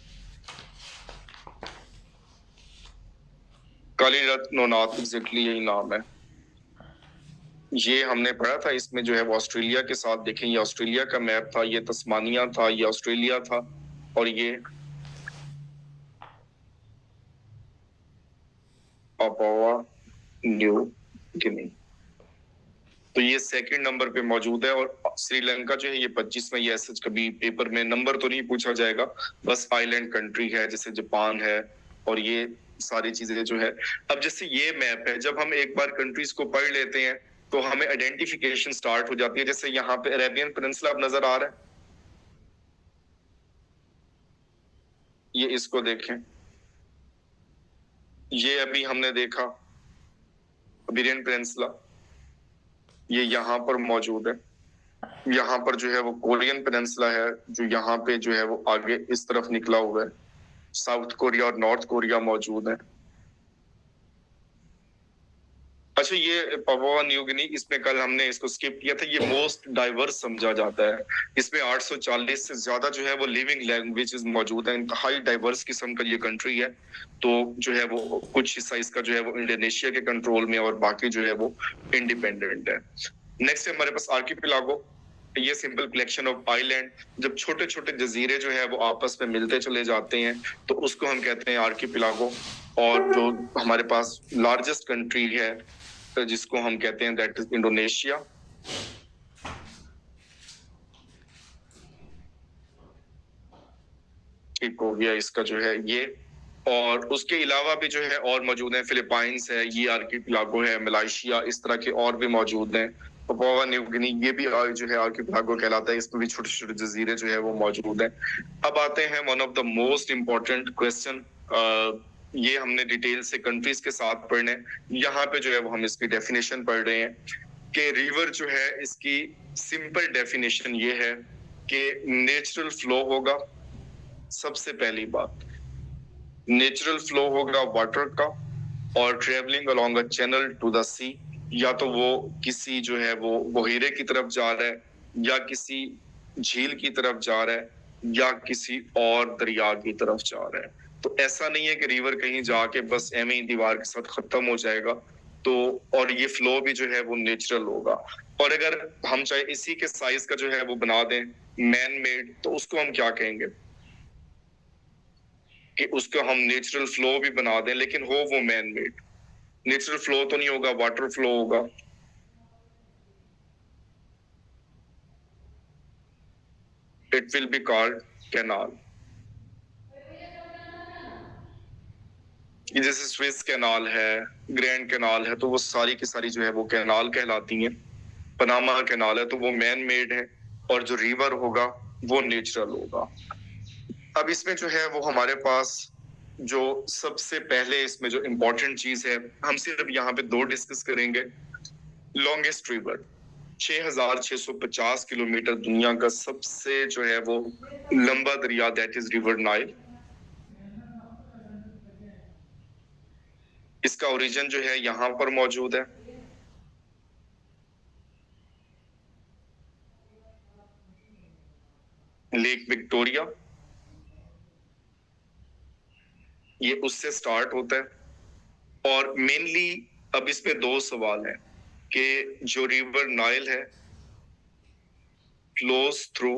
कालीरत्नोनाथ एग्जैक्टली यही नाम है। ये हमने पढ़ा था, इसमें जो है वो ऑस्ट्रेलिया के साथ देखें, ये ऑस्ट्रेलिया का मैप था, ये तस्मानिया था, ये ऑस्ट्रेलिया था, और ये पापुआ न्यू गिनी। तो ये सेकंड नंबर पे मौजूद है। और श्रीलंका जो है ये 25वां। ये ऐसे कभी पेपर में नंबर तो नहीं पूछा जाएगा, बस आइलैंड कंट्री है, जैसे जापान है, और ये सारी चीजें जो है। अब जैसे ये मैप है, जब हम एक बार कंट्रीज को पढ़ लेते हैं तो हमें आइडेंटिफिकेशन स्टार्ट हो जाती है। जैसे यहाँ पे अरेबियन पेनिनसुला अब नजर आ रहा है, ये इसको देखें, ये अभी हमने देखा अरेबियन पेनिनसुला, ये यहाँ पर मौजूद है। यहाँ पर जो है वो कोरियन पेनिनसुला है, जो यहाँ पे जो है वो आगे इस तरफ निकला हुआ है। साउथ कोरिया और नॉर्थ कोरिया मौजूद है। अच्छा, ये पापुआ न्यू गिनी, इसमें कल हमने इसको स्किप किया था, ये मोस्ट डाइवर्स समझा जाता है। इसमें 840 से ज्यादा जो है वो लिविंग लैंग्वेजेस मौजूद हैं, इंतहाई डाइवर्स किस्म का ये कंट्री है। तो जो है वो कुछ हिस्सा इसका जो है वो इंडोनेशिया के कंट्रोल में, और बाकी जो है वो इंडिपेंडेंट है। नेक्स्ट है हमारे पास आर्किपेलागो। ये सिंपल कलेक्शन ऑफ आइलैंड, जब छोटे छोटे जजीरे जो है वो आपस में मिलते चले जाते हैं तो उसको हम कहते हैं आर्किपेलागो। और जो हमारे पास लार्जेस्ट कंट्री है जिसको हम कहते हैं दैट इज इंडोनेशिया। ठीक हो गया इसका जो है ये। और उसके अलावा भी जो है और मौजूद है, फिलीपाइंस है, ये आर्किपेलागो है, मलाइशिया, इस तरह के और भी मौजूद हैं। पापुआ न्यू गिनी ये भी जो है आर्किपेलागो कहलाता है, इसमें भी छोटे छोटे जजीरे जो है वो मौजूद हैं। अब आते हैं one of the most important question, ये हमने डिटेल से कंट्रीज के साथ पढ़ने, यहाँ पे जो है वो हम इसकी डेफिनेशन पढ़ रहे हैं कि रिवर जो है इसकी सिंपल डेफिनेशन ये है कि नेचुरल फ्लो होगा। सबसे पहली बात, नेचुरल फ्लो होगा वाटर का, और travelling along a channel to the sea, या तो वो किसी जो है वो बहेरे की तरफ जा रहा है, या किसी झील की तरफ जा रहा है, या किसी और दरिया की तरफ जा रहा है। तो ऐसा नहीं है कि रिवर कहीं जाके बस एम ही दीवार के साथ खत्म हो जाएगा। तो और ये फ्लो भी जो है वो नेचुरल होगा। और अगर हम चाहे इसी के साइज का जो है वो बना दें मैन मेड, तो उसको हम क्या कहेंगे कि उसको हम नेचुरल फ्लो भी बना दें, लेकिन हो वो मैन मेड। नेचुरल फ्लो तो नहीं होगा, वाटर फ्लो होगा। It will be called canal. जैसे स्विस कैनाल है, ग्रैंड कैनाल है, तो वो सारी की सारी जो है वो कैनाल कहलाती हैं। पनामा कैनाल है तो वो मैन मेड है, और जो रिवर होगा वो नेचुरल होगा। अब इसमें जो है वो हमारे पास जो सबसे पहले इसमें जो इम्पोर्टेंट चीज है, हम सिर्फ यहाँ पे दो डिस्कस करेंगे। लॉन्गेस्ट रिवर, 6,650 किलोमीटर, दुनिया का सबसे जो है वो लंबा दरिया, दैट इज रिवर नाइल। इसका ओरिजिन जो है यहाँ पर मौजूद है। लेक विक्टोरिया, ये उससे स्टार्ट होता है। और मेनली अब इसमें दो सवाल है कि जो रिवर नाइल है फ्लोज थ्रू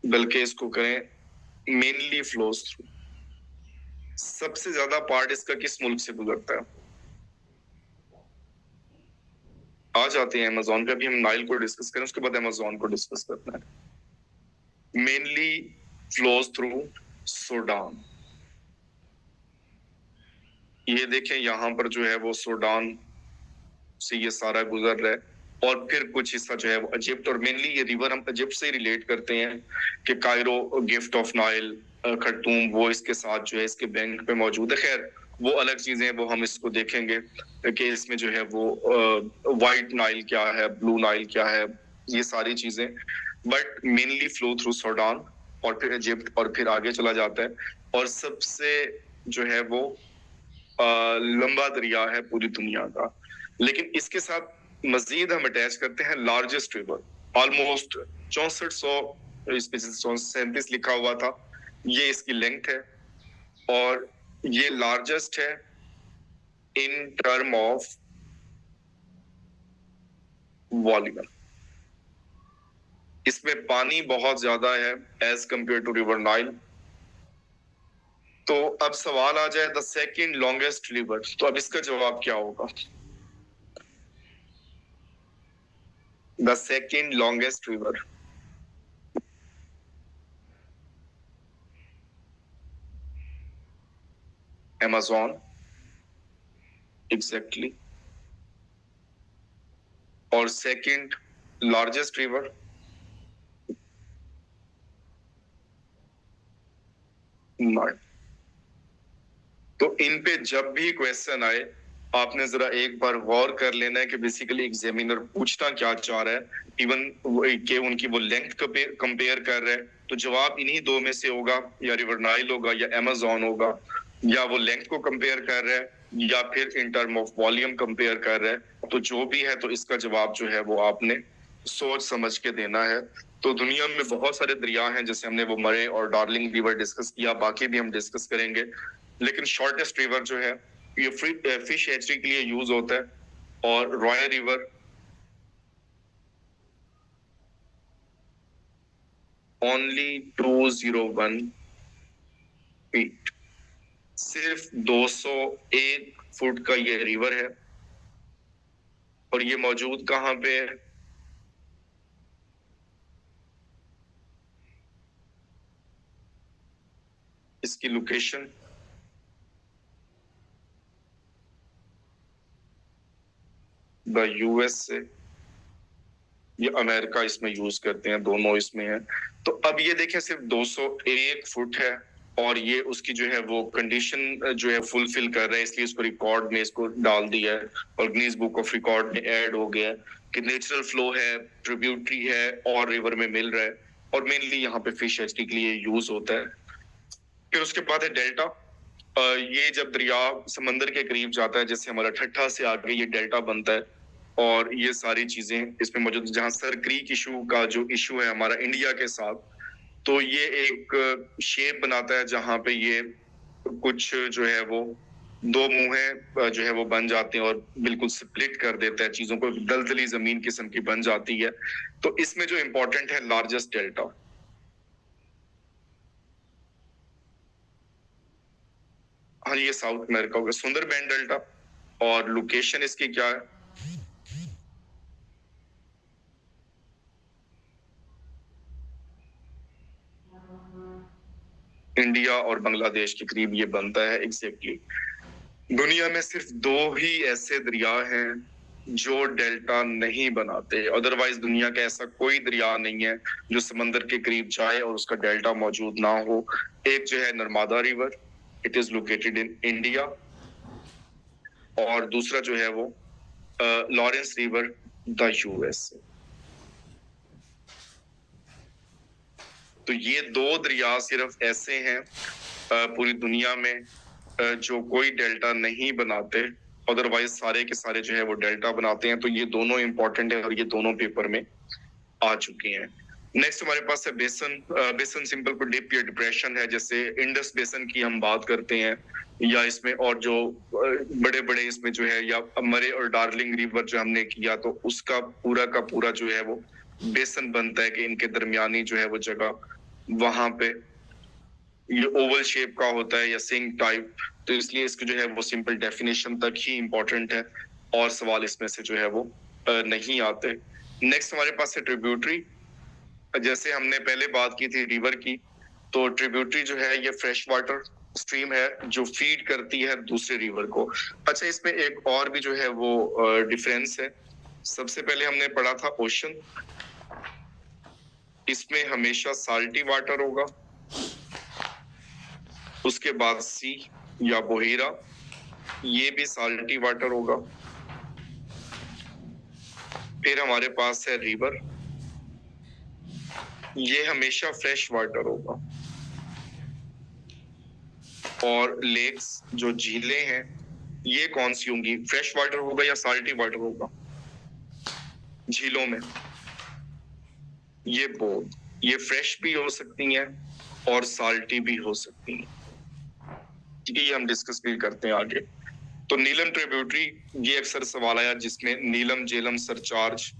बल्कि इसको करें मेनली फ्लोज थ्रू, सबसे ज्यादा पार्ट इसका किस मुल्क से गुजरता है? आ जाते हैं अमेजोन पे, अभी हम नाइल को डिस्कस करें, उसके बाद अमेजोन को डिस्कस करना है। Mainly flows through Sudan. ये देखें यहाँ पर जो है वो सूडान से ये सारा गुजर रहा है, और फिर कुछ हिस्सा जो है वो इजिप्ट, और मेनली ये रिवर हम इजिप्ट से रिलेट करते हैं कि कायरो, गिफ्ट ऑफ नाइल, खरतूम, वो इसके साथ जो है इसके बैंक पे मौजूद है। खैर वो अलग चीजें हैं, वो हम इसको देखेंगे कि इसमें जो है वो व्हाइट नाइल क्या है, ब्लू नाइल क्या है, ये सारी चीजें, but mainly flow through Sudan और फिर इजिप्ट और फिर आगे चला जाता है। और सबसे जो है वो लंबा दरिया है पूरी दुनिया का। लेकिन इसके साथ मजीद हम अटैच करते हैं लार्जेस्ट रिवर, ऑलमोस्ट 6400, इसमें 37 लिखा हुआ था, ये इसकी लेंथ है, और ये लार्जेस्ट है इन टर्म ऑफ वॉल्यूम। इसमें पानी बहुत ज्यादा है as compare to river Nile. तो अब सवाल आ जाए द सेकंड लॉन्गेस्ट रिवर, तो अब इसका जवाब क्या होगा? The second longest river, Amazon, exactly. और सेकंड लार्जेस्ट रिवर, नाइल। तो इन पे जब भी क्वेश्चन आए, आपने जरा एक बार गौर कर लेना है कि बेसिकली एग्जामिनर पूछना क्या चाह रहा है। इवन के उनकी वो लेंथ कंपेयर कर रहे हैं, तो जवाब इन्हीं दो में से होगा, या रिवर नाइल होगा या अमेजोन होगा, या वो लेंथ को कंपेयर कर रहा है या फिर in term of volume compare कर रहा है। तो जो भी है, तो इसका जवाब जो है वो आपने सोच समझ के देना है। तो दुनिया में बहुत सारे दरिया हैं, जैसे हमने वो मरे और डार्लिंग रिवर डिस्कस किया, बाकी भी हम डिस्कस करेंगे। लेकिन शॉर्टेस्ट रिवर जो है ये फिश हैचरी के लिए यूज होता है, और रॉयल रिवर ओनली 201 फीट, सिर्फ 201 फुट का ये रिवर है। और ये मौजूद कहां पे है? इसकी लोकेशन द यूएसए या अमेरिका इसमें यूज करते हैं, दोनों इसमें है। तो अब ये देखें सिर्फ 201 फुट है, और ये उसकी जो है वो कंडीशन जो है फुलफिल कर रहा है, इसलिए इसको रिकॉर्ड में इसको डाल दिया है और गिनीज बुक ऑफ रिकॉर्ड में ऐड हो गया है कि नेचुरल फ्लो है, ट्रिब्यूटरी है, और रिवर में मिल रहा है, और मेनली यहाँ पे फिश हैचरी के लिए यूज होता है। फिर उसके बाद है डेल्टा। ये जब दरिया समंदर के करीब जाता है, जैसे हमारा ठट्ठा से आगे ये डेल्टा बनता है, और ये सारी चीजें इसमें मौजूद। जहां सर क्रीक इशू का जो इशू है हमारा इंडिया के साथ, तो ये एक शेप बनाता है जहां पे ये कुछ जो है वो दो मुंहें जो है वो बन जाते हैं, और बिल्कुल स्प्लिट कर देता है चीजों को, दलदली जमीन किस्म की बन जाती है। तो इसमें जो इंपॉर्टेंट है लार्जेस्ट डेल्टा। हाँ, ये साउथ अमेरिका होगा, सुंदर बैंड डेल्टा। और लोकेशन इसकी क्या है? इंडिया और बांग्लादेश के करीब ये बनता है, एग्जैक्टली। दुनिया में सिर्फ दो ही ऐसे दरिया हैं जो डेल्टा नहीं बनाते, अदरवाइज दुनिया का ऐसा कोई दरिया नहीं है जो समंदर के करीब जाए और उसका डेल्टा मौजूद ना हो। एक जो है Narmada river, it is located in India, और दूसरा जो है वो लॉरेंस रिवर, द यूएस। तो ये दो दरिया सिर्फ ऐसे हैं पूरी दुनिया में जो कोई डेल्टा नहीं बनाते, अदरवाइज सारे के सारे जो है वो डेल्टा बनाते हैं। तो ये दोनों इंपॉर्टेंट है, और ये दोनों पेपर में आ चुके हैं। नेक्स्ट हमारे पास है बेसन। बेसन सिंपल को डिप या डिप्रेशन है, जैसे इंडस बेसन की हम बात करते हैं, या इसमें और जो बड़े बड़े इसमें जो है, या मरे और डार्लिंग रिवर जो हमने किया, तो उसका पूरा का पूरा जो है वो बेसन बनता है कि इनके दरमियानी जो है वो जगह, वहां पे ये ओवल शेप का होता है या सिंक टाइप। तो इसलिए इसकी जो है वो सिंपल डेफिनेशन तक ही इंपॉर्टेंट है, और सवाल इसमें से जो है वो नहीं आते। नेक्स्ट हमारे पास है ट्रिब्यूटरी। जैसे हमने पहले बात की थी रिवर की, तो ट्रिब्यूटरी जो है ये फ्रेश वाटर स्ट्रीम है जो फीड करती है दूसरे रिवर को। अच्छा, इसमें एक और भी जो है वो डिफरेंस है। सबसे पहले हमने पढ़ा था ओशन, इसमें हमेशा साल्टी वाटर होगा। उसके बाद सी या बोहिरा, ये भी साल्टी वाटर होगा। फिर हमारे पास है रिवर, ये हमेशा फ्रेश वाटर होगा। और लेक्स जो झीलें हैं, ये कौन सी होंगी, फ्रेश वाटर होगा या साल्टी वाटर होगा झीलों में? ये बोथ, ये फ्रेश भी हो सकती हैं और साल्टी भी हो सकती हैं, ये हम डिस्कस भी करते हैं आगे। तो नीलम ट्रिब्यूटरी, ये अक्सर सवाल आया जिसमें नीलम जेलम सरचार्ज,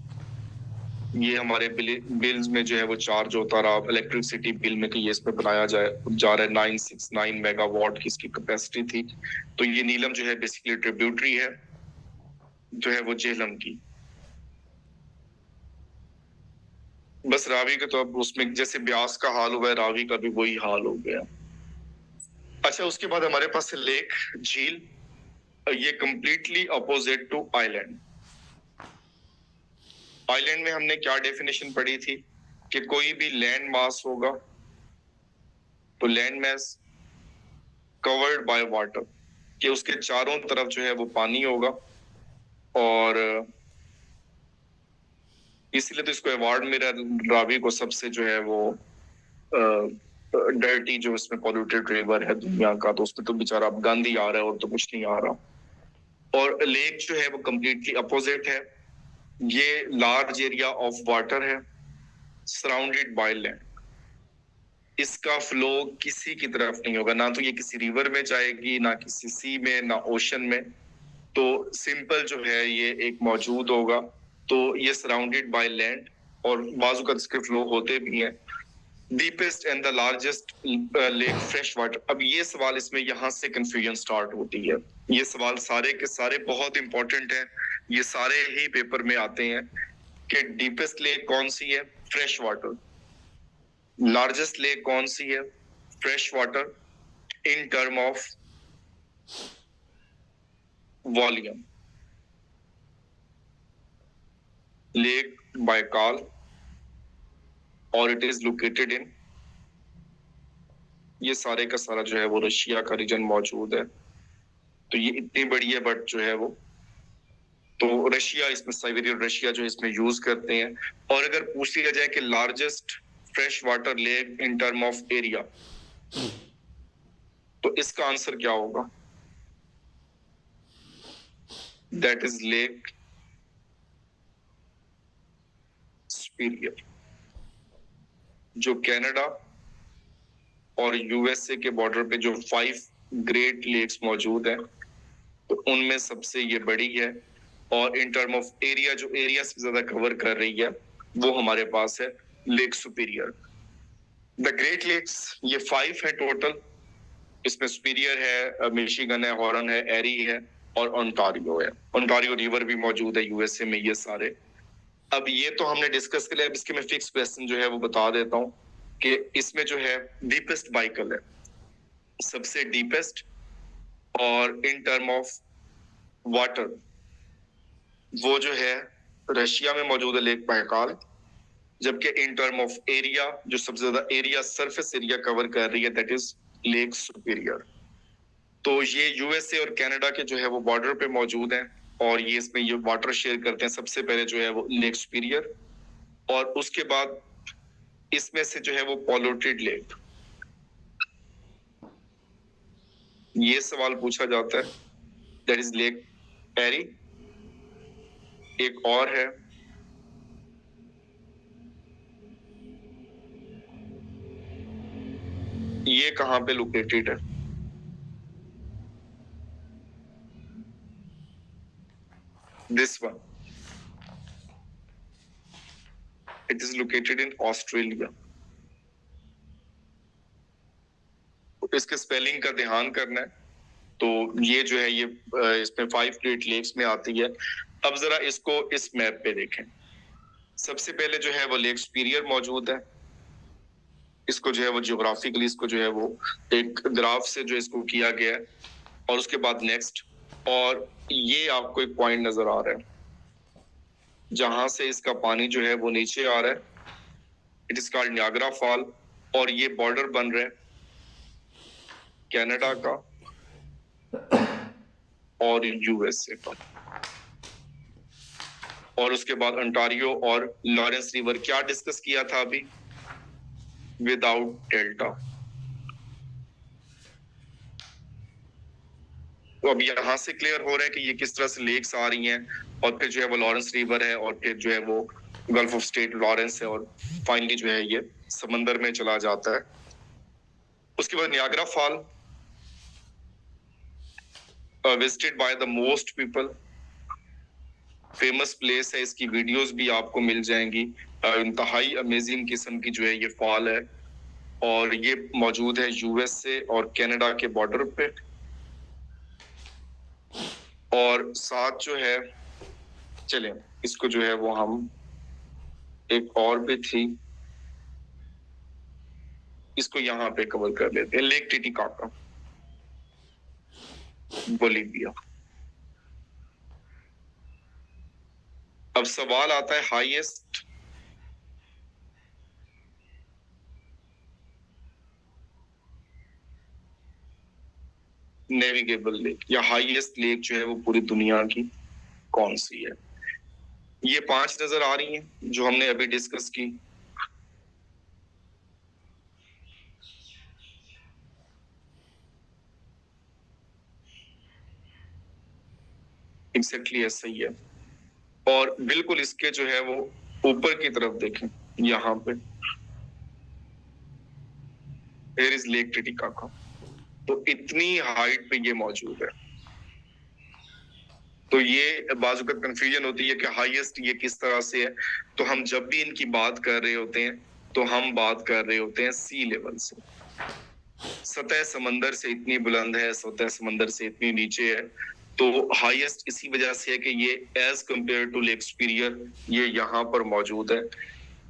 ये हमारे बिल्स में जो है वो चार्ज होता रहा इलेक्ट्रिसिटी बिल में कि ये इस पे बनाया जा रहा है 969 मेगावाट की इसकी कैपेसिटी थी। तो ये नीलम जो है बेसिकली ट्रिब्यूटरी है जो है वो जेहलम की। बस रावी का तो अब उसमें जैसे ब्यास का हाल हुआ है, रावी का भी वही हाल हो गया। अच्छा, उसके बाद हमारे पास है लेक, झील, ये completely opposite to island. Island में हमने क्या डेफिनेशन पढ़ी थी कि कोई भी लैंड मास होगा तो land mass covered by water, कि उसके चारों तरफ जो है वो पानी होगा। और इसीलिए तो इसको अवार्ड मिला रावी को सबसे जो है वो डर्टी जो इसमें पॉल्यूटेड रिवर है दुनिया का। तो उसमें तो बेचारा अब गंद ही आ रहा है और तो कुछ नहीं आ रहा। और लेक जो है वो कंप्लीटली अपोजिट है, ये लार्ज एरिया ऑफ वाटर है सराउंडेड बाय लैंड। इसका फ्लो किसी की तरफ नहीं होगा, ना तो ये किसी रिवर में जाएगी, ना किसी सी में, ना ओशन में। तो सिंपल जो है ये एक मौजूद होगा। तो ये सराउंडेड बाय लैंड और बाजू का इसके फ्लो होते भी हैं। Deepest and the largest lake fresh water. अब ये सवाल इसमें यहाँ से कंफ्यूजन स्टार्ट होती है। ये सवाल सारे के सारे बहुत इंपॉर्टेंट हैं, ये सारे ही पेपर में आते हैं कि डीपेस्ट लेक कौन सी है, फ्रेश वाटर। लार्जेस्ट लेक कौन सी है, fresh water, in term of volume. Lake Baikal और इट इज लोकेटेड इन, ये सारे का सारा जो है वो रशिया का रीजन मौजूद है। तो ये इतनी बड़ी है बट जो है वो, तो रशिया इसमें, साइबेरियन रशिया जो इसमें यूज करते हैं। और अगर पूछ लिया जाए कि largest fresh water lake in term of area, तो इसका आंसर क्या होगा? दैट इज लेक सुपीरियर, जो कनाडा और यूएसए के बॉर्डर पे जो 5 ग्रेट लेक्स मौजूद हैं, तो उनमें सबसे ये बड़ी है। और इन टर्म ऑफ एरिया, जो एरिया से ज्यादा कवर कर रही है, वो हमारे पास है Lake Superior. The Great Lakes ये 5 है टोटल। इसमें सुपीरियर है, मिशिगन है, हॉर्न है, एरी है और ओंटारियो है। ओंटारियो रिवर भी मौजूद है यूएसए में। ये सारे अब ये तो हमने डिस्कस कर लिया। अब इसके मैं फिक्स क्वेश्चन जो है वो बता देता हूँ कि इसमें जो है डीपेस्ट बाइकल है, सबसे डीपेस्ट। और इन टर्म ऑफ वाटर वो जो है रशिया में मौजूद है लेक बाइकाल। जबकि इन टर्म ऑफ एरिया, जो सबसे ज्यादा एरिया, सरफेस एरिया कवर कर रही है, दैट इज लेक सुपीरियर। तो ये यूएसए और कनाडा के जो है वो बॉर्डर पे मौजूद हैं और ये इसमें ये वाटर शेयर करते हैं। सबसे पहले जो है वो लेक सुपीरियर और उसके बाद इसमें से जो है वो पॉल्यूटेड लेक। ये सवाल पूछा जाता है, दैट इज लेक एरी। एक और है, ये कहां पे लोकेटेड है? This one, it is located in Australia. इसके स्पेलिंग का ध्यान करना है। तो ये जो है ये इसमें 5 ग्रेट लेक्स में आती है। अब जरा इसको इस मैप पे देखें। सबसे पहले जो है वो लेक सुपीरियर मौजूद है, इसको जो है वो जियोग्राफिकली इसको जो है वो एक ग्राफ से जो इसको किया गया है। और उसके बाद नेक्स्ट, और ये आपको एक पॉइंट नजर आ रहा है जहां से इसका पानी जो है वो नीचे आ रहा है, it is called Niagara fall. और ये बॉर्डर बन रहा है कनाडा का और यूएसए का। और उसके बाद अंटारियो और लॉरेंस रिवर क्या डिस्कस किया था अभी, विदाउट डेल्टा। तो अब यहां से क्लियर हो रहा है कि ये किस तरह से लेक्स आ रही हैं, और फिर जो है वो लॉरेंस रिवर है, और फिर जो है वो गल्फ ऑफ स्टेट लॉरेंस है, और फाइनली जो है ये समंदर में चला जाता है। उसके बाद Niagara fall visited by the most people, famous place है, इसकी वीडियोस भी आपको मिल जाएंगी। इंतहाई अमेजिंग किस्म की जो है ये फॉल है, और ये मौजूद है यूएसए और कनाडा के बॉर्डर पे। और साथ जो है, चलें इसको जो है वो हम एक और भी थी, इसको यहाँ पे कवर कर लेते हैं, लेक टिटिकाका, बोलीविया। अब सवाल आता है हाईएस्ट नेविगेबल लेक या हाईएस्ट लेक जो है वो पूरी दुनिया की कौन सी है। ये 5 नजर आ रही हैं जो हमने अभी डिस्कस की। एग्जैक्टली ऐसा ही है। और बिल्कुल इसके जो है वो ऊपर की तरफ देखें, यहाँ पे देयर इज लेक टिटिकाका। तो इतनी हाइट पे ये मौजूद है। तो ये बाजू का कंफ्यूजन होती है कि हाईएस्ट ये किस तरह से है। तो हम जब भी इनकी बात कर रहे होते हैं तो हम बात कर रहे होते हैं सी लेवल से। सतह समंदर से इतनी बुलंद है, सतह समंदर से इतनी नीचे है। तो हाईएस्ट इसी वजह से है कि ये as compare to Lake Superior ये यहाँ पर मौजूद है।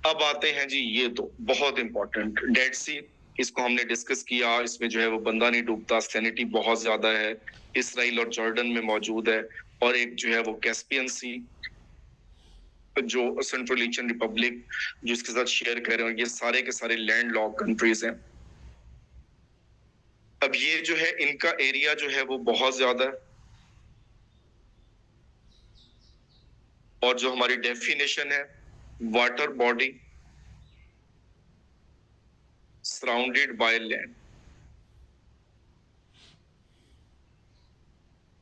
अब आते हैं जी, ये तो बहुत इंपॉर्टेंट डेड सी, इसको हमने डिस्कस किया। इसमें जो है वो बंदा नहीं डूबता, सैनिटी बहुत ज्यादा है, इसराइल और जॉर्डन में मौजूद है। और एक जो है वो कैस्पियन सी जो सेंट्रल एशियन रिपब्लिक जिसके साथ शेयर कर रहे हैं, ये सारे के सारे लैंड लॉक कंट्रीज हैं। अब ये जो है इनका एरिया जो है वो बहुत ज्यादा है। और जो हमारी डेफिनेशन है, water body surrounded by land,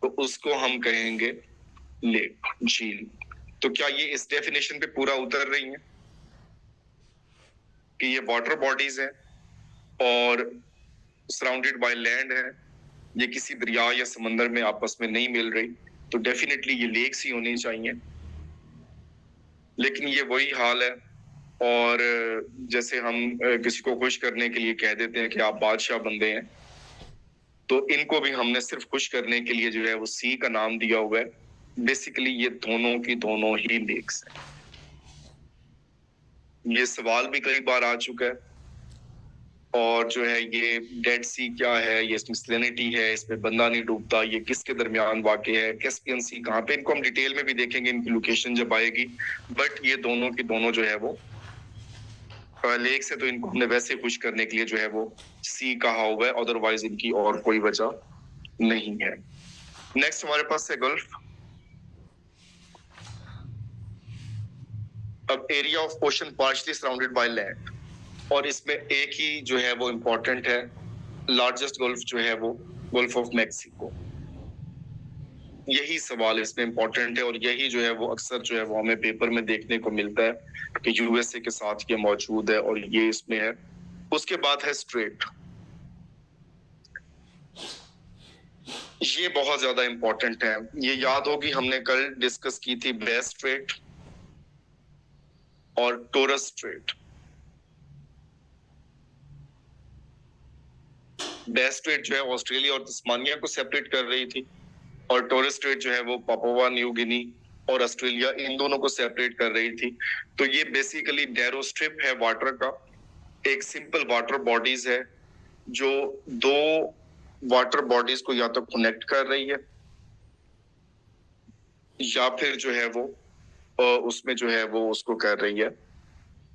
तो उसको हम कहेंगे लेक, झील। तो क्या ये इस डेफिनेशन पे पूरा उतर रही है कि ये वाटर बॉडीज है और सराउंडेड बाय लैंड है, ये किसी दरिया या समंदर में आपस में नहीं मिल रही, तो डेफिनेटली ये लेक्स ही होनी चाहिए। लेकिन ये वही हाल है। और जैसे हम किसी को खुश करने के लिए कह देते हैं कि आप बादशाह बंदे हैं, तो इनको भी हमने सिर्फ खुश करने के लिए जो है वो सी का नाम दिया हुआ है। बेसिकली ये दोनों की दोनों ही लेक्स हैं। ये सवाल भी कई बार आ चुका है। और जो है ये डेड सी क्या है, ये इसमें सैलिनिटी है, इसमें बंदा नहीं डूबता, ये किसके दरमियान वाक़ है, कैस्पियन सी कहाँ पे, इनको हम डिटेल में भी देखेंगे, इनकी लोकेशन जब आएगी। बट ये दोनों की दोनों जो है वो लेक से, तो इनको हमने वैसे खुश करने के लिए जो है वो सी कहा हुआ है, अदरवाइज इनकी और कोई वजह नहीं है। नेक्स्ट हमारे पास है गल्फ। अब area of ocean partially surrounded by land, और इसमें एक ही जो है वो इम्पोर्टेंट है, लार्जेस्ट गल्फ जो है वो गल्फ ऑफ मैक्सिको। यही सवाल इसमें इम्पोर्टेंट है, और यही जो है वो अक्सर जो है वो हमें पेपर में देखने को मिलता है कि यूएसए के साथ ये मौजूद है और ये इसमें है। उसके बाद है स्ट्रेट, ये बहुत ज्यादा इम्पोर्टेंट है। ये याद होगी हमने कल डिस्कस की थी बेस स्ट्रेट और टोरस स्ट्रेट। बेस स्ट्रेट जो है ऑस्ट्रेलिया और तस्मानिया को सेपरेट कर रही थी, और टोरस स्ट्रेट जो है वो पापुआ न्यू गिनी और ऑस्ट्रेलिया इन दोनों को सेपरेट कर रही थी। तो ये बेसिकली नैरो स्ट्रिप है वाटर का, एक सिंपल वाटर बॉडीज है जो दो वाटर बॉडीज को या तो कनेक्ट कर रही है या फिर जो है वो उसमें जो है वो उसको कर रही है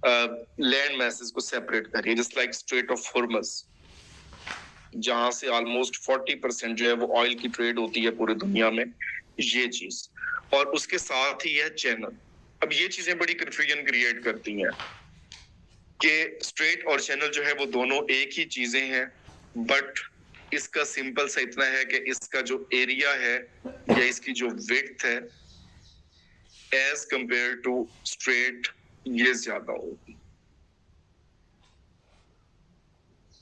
लैंड मैसेज को सेपरेट कर रही है, जस्ट लाइक स्ट्रेट ऑफ हॉर्मस, जहां से ऑलमोस्ट 40% जो है वो ऑयल की ट्रेड होती है पूरी दुनिया में, ये चीज। और उसके साथ ही है चैनल। अब ये चीजें बड़ी कंफ्यूजन क्रिएट करती हैं कि स्ट्रेट और चैनल जो है वो दोनों एक ही चीजें हैं, बट इसका सिंपल सा इतना है कि इसका जो एरिया है या इसकी जो विड्थ है एज कंपेयर टू स्ट्रेट ये ज्यादा होगी।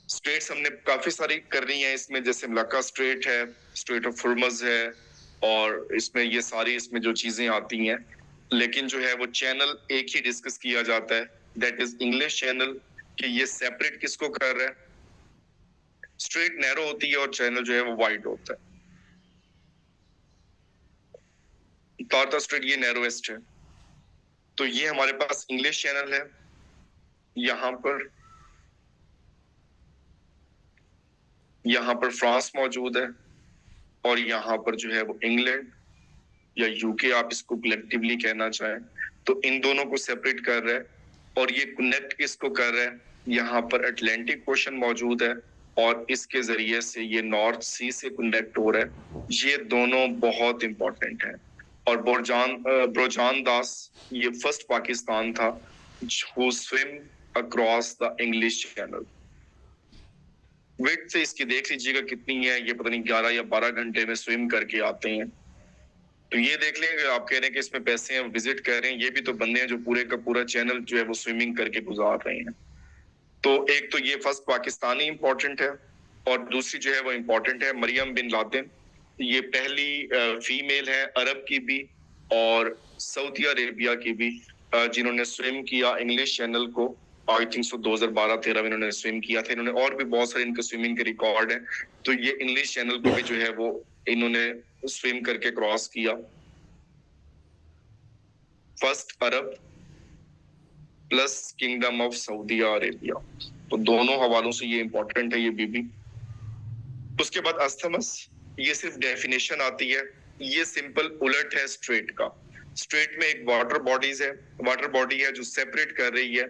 स्ट्रेट्स हमने काफी सारी कर रही हैं इसमें, जैसे मलक्का स्ट्रेट है, स्ट्रेट ऑफ हॉर्मज है, और इसमें ये सारी इसमें जो चीजें आती हैं, लेकिन जो है वो चैनल एक ही डिस्कस किया जाता है, दैट इज इंग्लिश चैनल, कि ये सेपरेट किसको कर रहा है। स्ट्रेट नैरो होती है और चैनल जो है वो वाइड होता है। तारता स्ट्रेट ये नैरोएस्ट है, तो ये हमारे पास इंग्लिश चैनल है। यहाँ पर फ्रांस मौजूद है, और यहाँ पर जो है वो इंग्लैंड या यूके, आप इसको कलेक्टिवली कहना चाहें, तो इन दोनों को सेपरेट कर रहा है। और ये कनेक्ट किसको कर रहा है, यहाँ पर अटलांटिक ओशन मौजूद है और इसके जरिए से ये नॉर्थ सी से कनेक्ट हो रहा है। ये दोनों बहुत इंपॉर्टेंट है। और ब्रोजान दास ये फर्स्ट पाकिस्तान था who swim across the English Channel. वेट से इसकी देख लीजिएगा कितनी है, ये पता नहीं 11 या 12 घंटे में स्विम करके आते हैं। तो ये देख लेंगे, आप कह रहे हैं कि इसमें पैसे हैं, विजिट कर रहे हैं, ये भी तो बंदे हैं जो पूरे का पूरा चैनल जो है वो स्विमिंग करके गुजार रहे हैं। तो एक तो ये फर्स्ट पाकिस्तानी इंपॉर्टेंट है, और दूसरी जो है वो इंपॉर्टेंट है मरियम बिन लादेन। ये पहली फीमेल है अरब की भी और सऊदी अरेबिया की भी जिन्होंने स्विम किया इंग्लिश चैनल को। आई थिंक सो 2012-13 में इन्होंने स्विम किया था। इन्होंने और भी बहुत सारे इनके स्विमिंग के रिकॉर्ड हैं, तो ये इंग्लिश चैनल को भी जो है वो इन्होंने स्विम करके क्रॉस किया। First Arab plus kingdom of Saudi Arabia, तो दोनों हवालों से ये इंपॉर्टेंट है ये बीबी। उसके बाद अस्थमस, ये सिर्फ डेफिनेशन आती है, ये सिंपल उलट है स्ट्रेट का। स्ट्रेट में एक वाटर बॉडीज है, वाटर बॉडी है जो सेपरेट कर रही है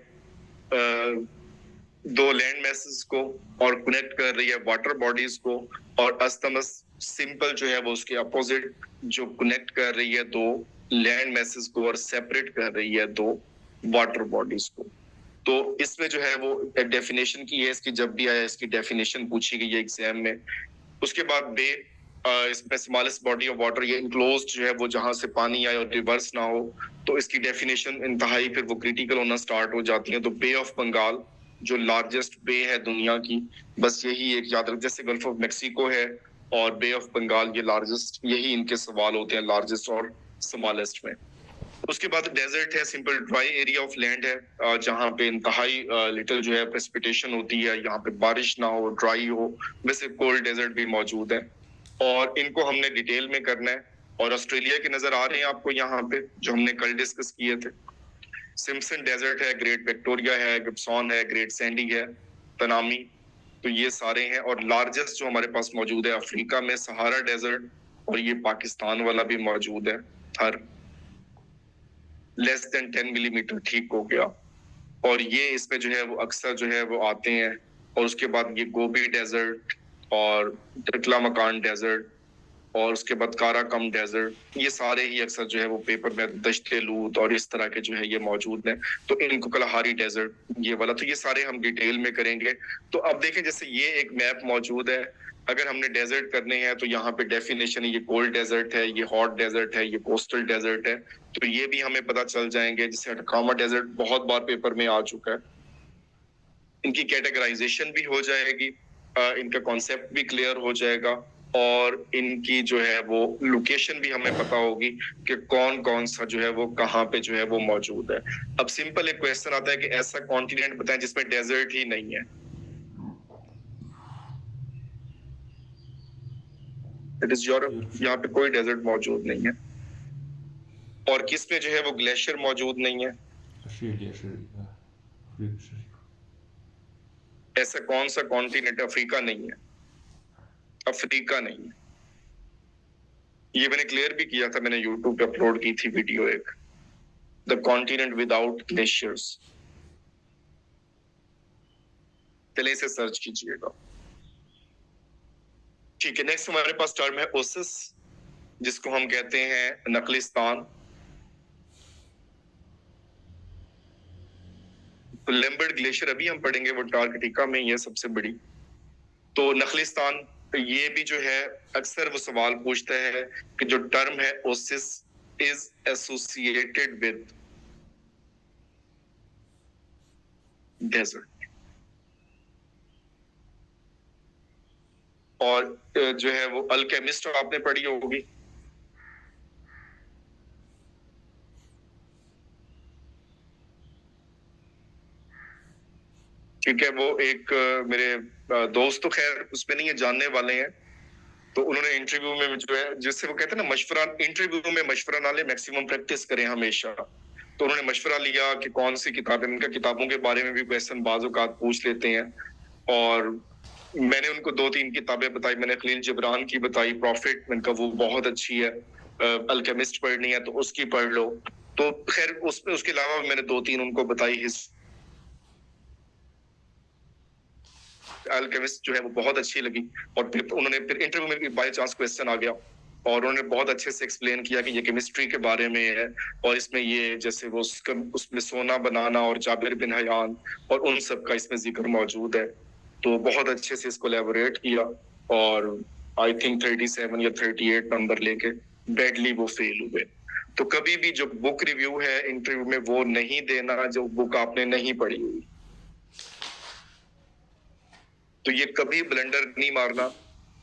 दो लैंड मैसेज को और कनेक्ट कर रही है वाटर बॉडीज को। और अस्थमस सिंपल जो है वो उसके अपोजिट, जो कनेक्ट कर रही है दो लैंड मैसेज को और सेपरेट कर रही है दो वाटर बॉडीज को। तो इसमें जो है वो डेफिनेशन की है, इसकी जब भी आया इसकी डेफिनेशन पूछी गई है एग्जाम में। उसके बाद बे, इसमें स्मॉलेस्ट बॉडी ऑफ वाटर, ये इनक्लोज्ड जो है वो जहां से पानी आए और रिवर्स ना हो, तो इसकी डेफिनेशन इंतहाई फिर वो क्रिटिकल होना स्टार्ट हो जाती है। तो बे ऑफ बंगाल जो लार्जेस्ट बे है दुनिया की, बस यही एक याद रख, जैसे गल्फ ऑफ मेक्सिको है और बे ऑफ बंगाल ये लार्जेस्ट, यही इनके सवाल होते हैं लार्जेस्ट और स्मॉलेस्ट में। उसके बाद डेजर्ट है, simple dry area of land है जहाँ पे इंतहाई लिटिल जो है प्रेसिपिटेशन होती है, यहाँ पे बारिश ना हो, ड्राई हो। वैसे कोल्ड डेजर्ट भी मौजूद है और इनको हमने डिटेल में करना है। और ऑस्ट्रेलिया के नजर आ रहे हैं आपको यहाँ पे, जो हमने कल डिस्कस किए थे। सिम्पसन डेजर्ट है, ग्रेट विक्टोरिया है, गिब्सॉन है, ग्रेट सैंडी है, तनामी, तो ये सारे हैं। और लार्जेस्ट जो हमारे पास मौजूद है अफ्रीका में सहारा डेजर्ट, और ये पाकिस्तान वाला भी मौजूद है थर, लेस देन 10 मिलीमीटर, ठीक हो गया। और ये इसमें जो है वो अक्सर जो है वो आते हैं। और उसके बाद ये गोबी डेजर्ट और टकला मकान डेजर्ट और उसके बाद काराकम डेजर्ट, ये सारे ही अक्सर जो है वो पेपर में दश्ते लूत और इस तरह के जो है ये मौजूद हैं। तो इनको कलहारी डेजर्ट ये वाला, तो ये सारे हम डिटेल में करेंगे। तो अब देखें, जैसे ये एक मैप मौजूद है, अगर हमने डेजर्ट करने हैं तो यहाँ पे डेफिनेशन है, ये कोल्ड डेजर्ट है, ये हॉट डेजर्ट है, ये कोस्टल डेजर्ट है, तो ये भी हमें पता चल जाएंगे। जैसे अटकामा डेजर्ट बहुत बार पेपर में आ चुका है, इनकी कैटेगराइजेशन भी हो जाएगी, इनका कॉन्सेप्ट भी क्लियर हो जाएगा, और इनकी जो है वो लोकेशन भी हमें पता होगी कि कौन कौन सा जो है वो कहाँ पे जो है वो मौजूद है। अब सिंपल एक क्वेश्चन आता है कि ऐसा कॉन्टिनेंट बताएं जिसमें डेजर्ट ही नहीं है। इट इज यूरोप, यहाँ पे कोई डेजर्ट मौजूद नहीं है। और किस में जो है वो ग्लेशियर मौजूद नहीं है। ऐसा कौन सा कॉन्टिनेंट? अफ्रीका नहीं है, अफ्रीका नहीं है। ये मैंने क्लियर भी किया था, मैंने यूट्यूब पे अपलोड की थी वीडियो एक, द कॉन्टिनेंट विदाउट ग्लेशियर्स। पहले इसे सर्च कीजिएगा। ठीक है, नेक्स्ट हमारे पास टर्म है ओसिस, जिसको हम कहते हैं नकलिस्तान। तो लैम्बर्ट ग्लेशियर अभी हम पढ़ेंगे, वो अंटार्कटिका में ही है सबसे बड़ी। तो नखलिस्तान, ये भी जो है अक्सर वो सवाल पूछता है कि जो टर्म है oasis is associated with desert. और जो है वो अल्केमिस्ट आपने पढ़ी होगी, ठीक है। वो एक मेरे दोस्त तो खैर उसमें नहीं है, जानने वाले हैं, तो उन्होंने इंटरव्यू में जो है, जिससे वो कहते हैं ना मशवरा, इंटरव्यू में मशवरा ना ले, मैक्सिमम प्रैक्टिस करें हमेशा। तो उन्होंने मशवरा लिया कि कौन सी किताबें, उनका किताबों के बारे में भी क्वेश्चन बाज़-औक़ात पूछ लेते हैं। और मैंने उनको 2-3 किताबें बताई, मैंने खलील जिब्रान की बताई, प्रॉफिट, मैंने कहा वो बहुत अच्छी है। अल्केमिस्ट पढ़नी है तो उसकी पढ़ लो। तो खैर उसमें उसके अलावा मैंने 2-3 उनको बताई। अल्केमिस्ट जो है वो बहुत अच्छी लगी। और फिर उन्होंने फिर इंटरव्यू में भी बाय चांस क्वेश्चन आ गया और उन्होंने बहुत अच्छे से एक्सप्लेन किया कि ये केमिस्ट्री के बारे में है और इसमें ये जैसे वो उसमें सोना बनाना और जाबिर बिन हयान और उन सब का इसमें जिक्र मौजूद है। तो बहुत अच्छे से इसको एलेबोरेट किया और आई थिंक 37 या 38 नंबर लेके बैडली वो फेल हुए। तो कभी भी जो बुक रिव्यू है इंटरव्यू में वो नहीं देना जो बुक आपने नहीं पढ़ी हुई। तो ये कभी ब्लंडर नहीं मारना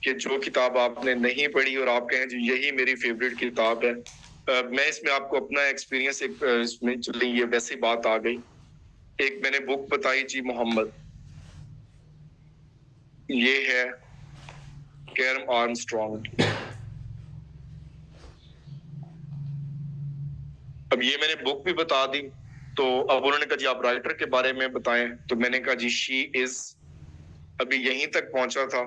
कि जो किताब आपने नहीं पढ़ी और आप कहें जी यही मेरी फेवरेट किताब है। मैं इसमें आपको अपना एक्सपीरियंस एक इसमें चली, ये वैसी बात आ गई। एक मैंने बुक बताई जी मोहम्मद, ये है कैरम आर्मस्ट्रॉन्ग। अब ये मैंने बुक भी बता दी, तो अब उन्होंने कहा जी आप राइटर के बारे में बताएं, तो मैंने कहा जी शी इज, अभी यहीं तक पहुंचा था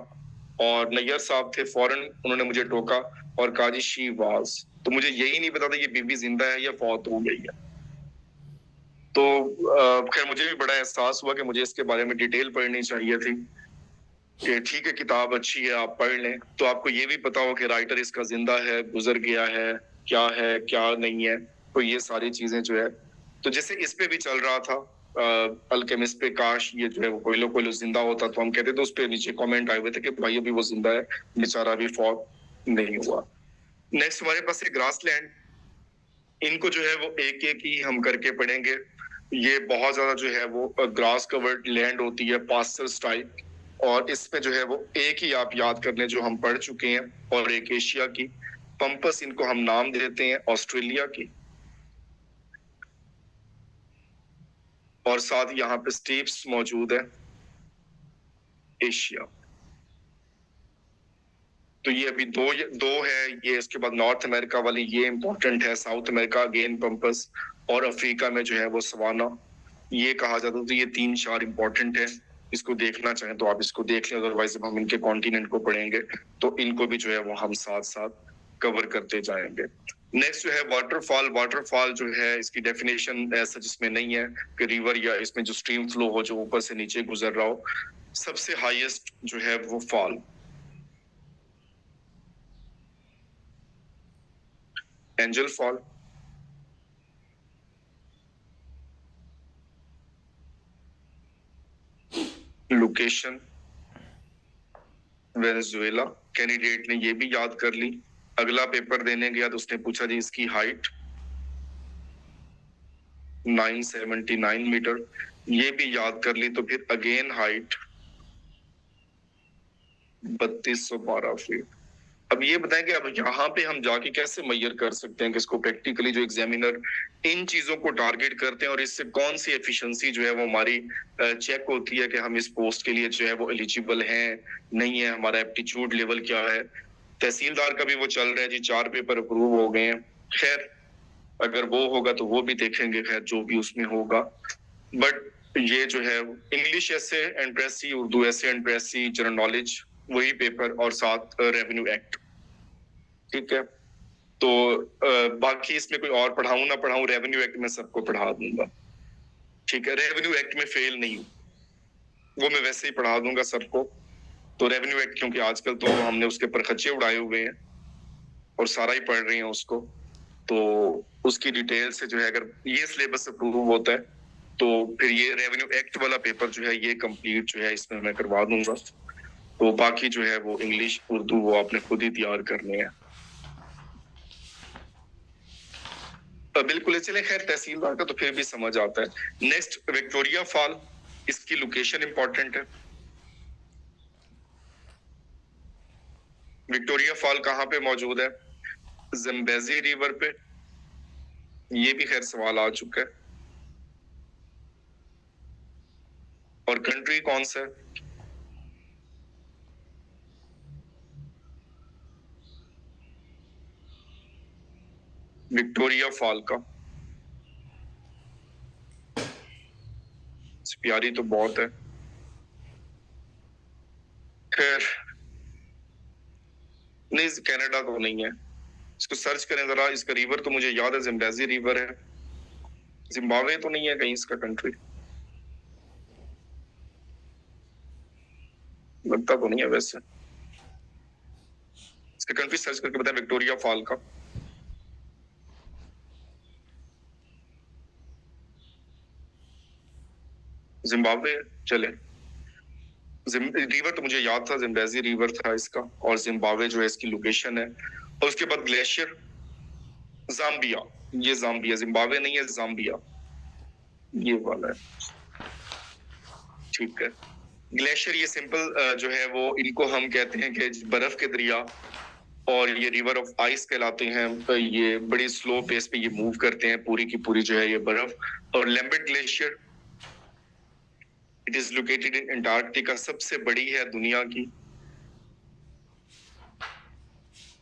और नैयर साहब थे, फौरन उन्होंने मुझे टोका और कहा जी शी वाज। तो मुझे यही नहीं पता था ये बीबी जिंदा है या फौत हो गई है। तो खैर मुझे भी बड़ा एहसास हुआ कि मुझे इसके बारे में डिटेल पढ़नी चाहिए थी कि ठीक है किताब अच्छी है आप पढ़ लें, तो आपको ये भी पता हो कि राइटर इसका जिंदा है, गुजर गया है क्या नहीं है। तो ये सारी चीजें जो है, तो जैसे इस पे भी चल रहा था अल्केमिस्ट पे, काश ये जो है वो कोयलो कोयलो जिंदा होता तो हम कहते थे, उस पे नीचे कमेंट आए हुए थे कि भाई अभी वो जिंदा है, बेचारा अभी फौत नहीं हुआ। नेक्स्ट हमारे पास है ग्रासलैंड। इनको जो है वो एक एक ही हम करके पढ़ेंगे। ये बहुत ज्यादा जो है वो ग्रास कवर्ड लैंड होती है, पास्टर्स टाइप, और इसमें जो है वो एक ही आप याद कर लें जो हम पढ़ चुके हैं, और एक एशिया की। पंपस इनको हम नाम देते हैं ऑस्ट्रेलिया की, और साथ यहाँ पे स्टीप्स मौजूद है एशिया। तो ये अभी दो है ये, इसके बाद नॉर्थ अमेरिका वाली ये इंपॉर्टेंट है, साउथ अमेरिका अगेन पंपस, और अफ्रीका में जो है वो सवाना ये कहा जाता है। तो ये 3-4 इंपॉर्टेंट है, इसको देखना चाहें तो आप इसको देख लें, अदरवाइज जब हम इनके कॉन्टिनेंट को पढ़ेंगे तो इनको भी जो है वो हम साथ साथ कवर करते जाएंगे। नेक्स्ट जो है वाटरफॉल। वाटरफॉल जो है इसकी डेफिनेशन ऐसा जिसमें नहीं है कि रिवर या इसमें जो स्ट्रीम फ्लो हो जो ऊपर से नीचे गुजर रहा हो। सबसे हाईएस्ट जो है वो fall angel fall, location Venezuela. Candidate ने ये भी याद कर ली, अगला पेपर देने गया तो उसने पूछा जी इसकी हाइट 979 मीटर, ये भी याद कर ली। तो फिर अगेन हाइट 3212 फीट। अब ये बताएं कि अब यहाँ पे हम जाके कैसे मैयर कर सकते हैं कि इसको प्रैक्टिकली जो एग्जामिनर इन चीजों को टारगेट करते हैं और इससे कौन सी एफिशिएंसी जो है वो हमारी चेक होती है कि हम इस पोस्ट के लिए जो है वो एलिजिबल हैं नहीं है, हमारा एप्टीट्यूड लेवल क्या है। तहसीलदार का भी वो चल रहा है जी, 4 पेपर अप्रूव हो गए हैं। खैर अगर वो होगा तो वो भी देखेंगे, खैर जो भी उसमें होगा। बट ये जो है इंग्लिश ऐसे एंड प्रेसी, उर्दू ऐसे एंड प्रेसी, जनरल नॉलेज वही पेपर और साथ रेवेन्यू एक्ट। ठीक है, तो बाकी इसमें कोई और पढ़ाऊं ना पढ़ाऊं, रेवेन्यू एक्ट में सबको पढ़ा दूंगा। ठीक है, रेवेन्यू एक्ट में फेल नहीं हूं, वो मैं वैसे ही पढ़ा दूंगा सबको। तो रेवेन्यू एक्ट क्योंकि आजकल तो हमने उसके पर खर्चे उड़ाए हुए हैं और सारा ही पढ़ रहे हैं उसको, तो उसकी डिटेल से जो है अगर ये सिलेबस अप्रूव होता है तो फिर ये रेवेन्यू एक्ट वाला पेपर जो है ये कंप्लीट जो है इसमें मैं करवा दूंगा। तो बाकी जो है वो इंग्लिश उर्दू वो आपने खुद ही तैयार करने हैं। बिल्कुल, चले खैर तहसीलदार का तो फिर भी समझ आता है। नेक्स्ट विक्टोरिया फॉल, इसकी लोकेशन इंपॉर्टेंट है। विक्टोरिया फॉल कहाँ पे मौजूद है? ज़म्बेज़ी रिवर पे। ये भी खैर सवाल आ चुका है। और कंट्री कौन सा है? विक्टोरिया फॉल का प्यारी तो बहुत है। खैर नहीं, कनाडा तो नहीं है, इसको सर्च करें जरा। इसका रिवर तो मुझे याद है ज़म्बेज़ी रिवर है। जिम्बाब्वे तो नहीं है कहीं इसका कंट्री, लगता तो नहीं है वैसे। इसका कंट्री सर्च करके बताएं विक्टोरिया फॉल का। जिम्बाब्वे, चले। रिवर तो मुझे याद था, ज़म्बेज़ी रिवर था इसका, और जिम्बाब्वे जो है इसकी लोकेशन है। और उसके बाद ग्लेशियर ज़ाम्बिया, ये ज़ाम्बिया, जिम्बाब्वे नहीं है, ज़ाम्बिया ये वाला है। ठीक है, ग्लेशियर ये सिंपल जो है वो इनको हम कहते हैं कि बर्फ के दरिया, और ये रिवर ऑफ आइस कहलाते हैं। ये बड़ी स्लो पेस पे ये मूव करते हैं, पूरी की पूरी जो है ये बर्फ। और Lambert glacier, it is located in Antarctica, सबसे बड़ी है दुनिया की।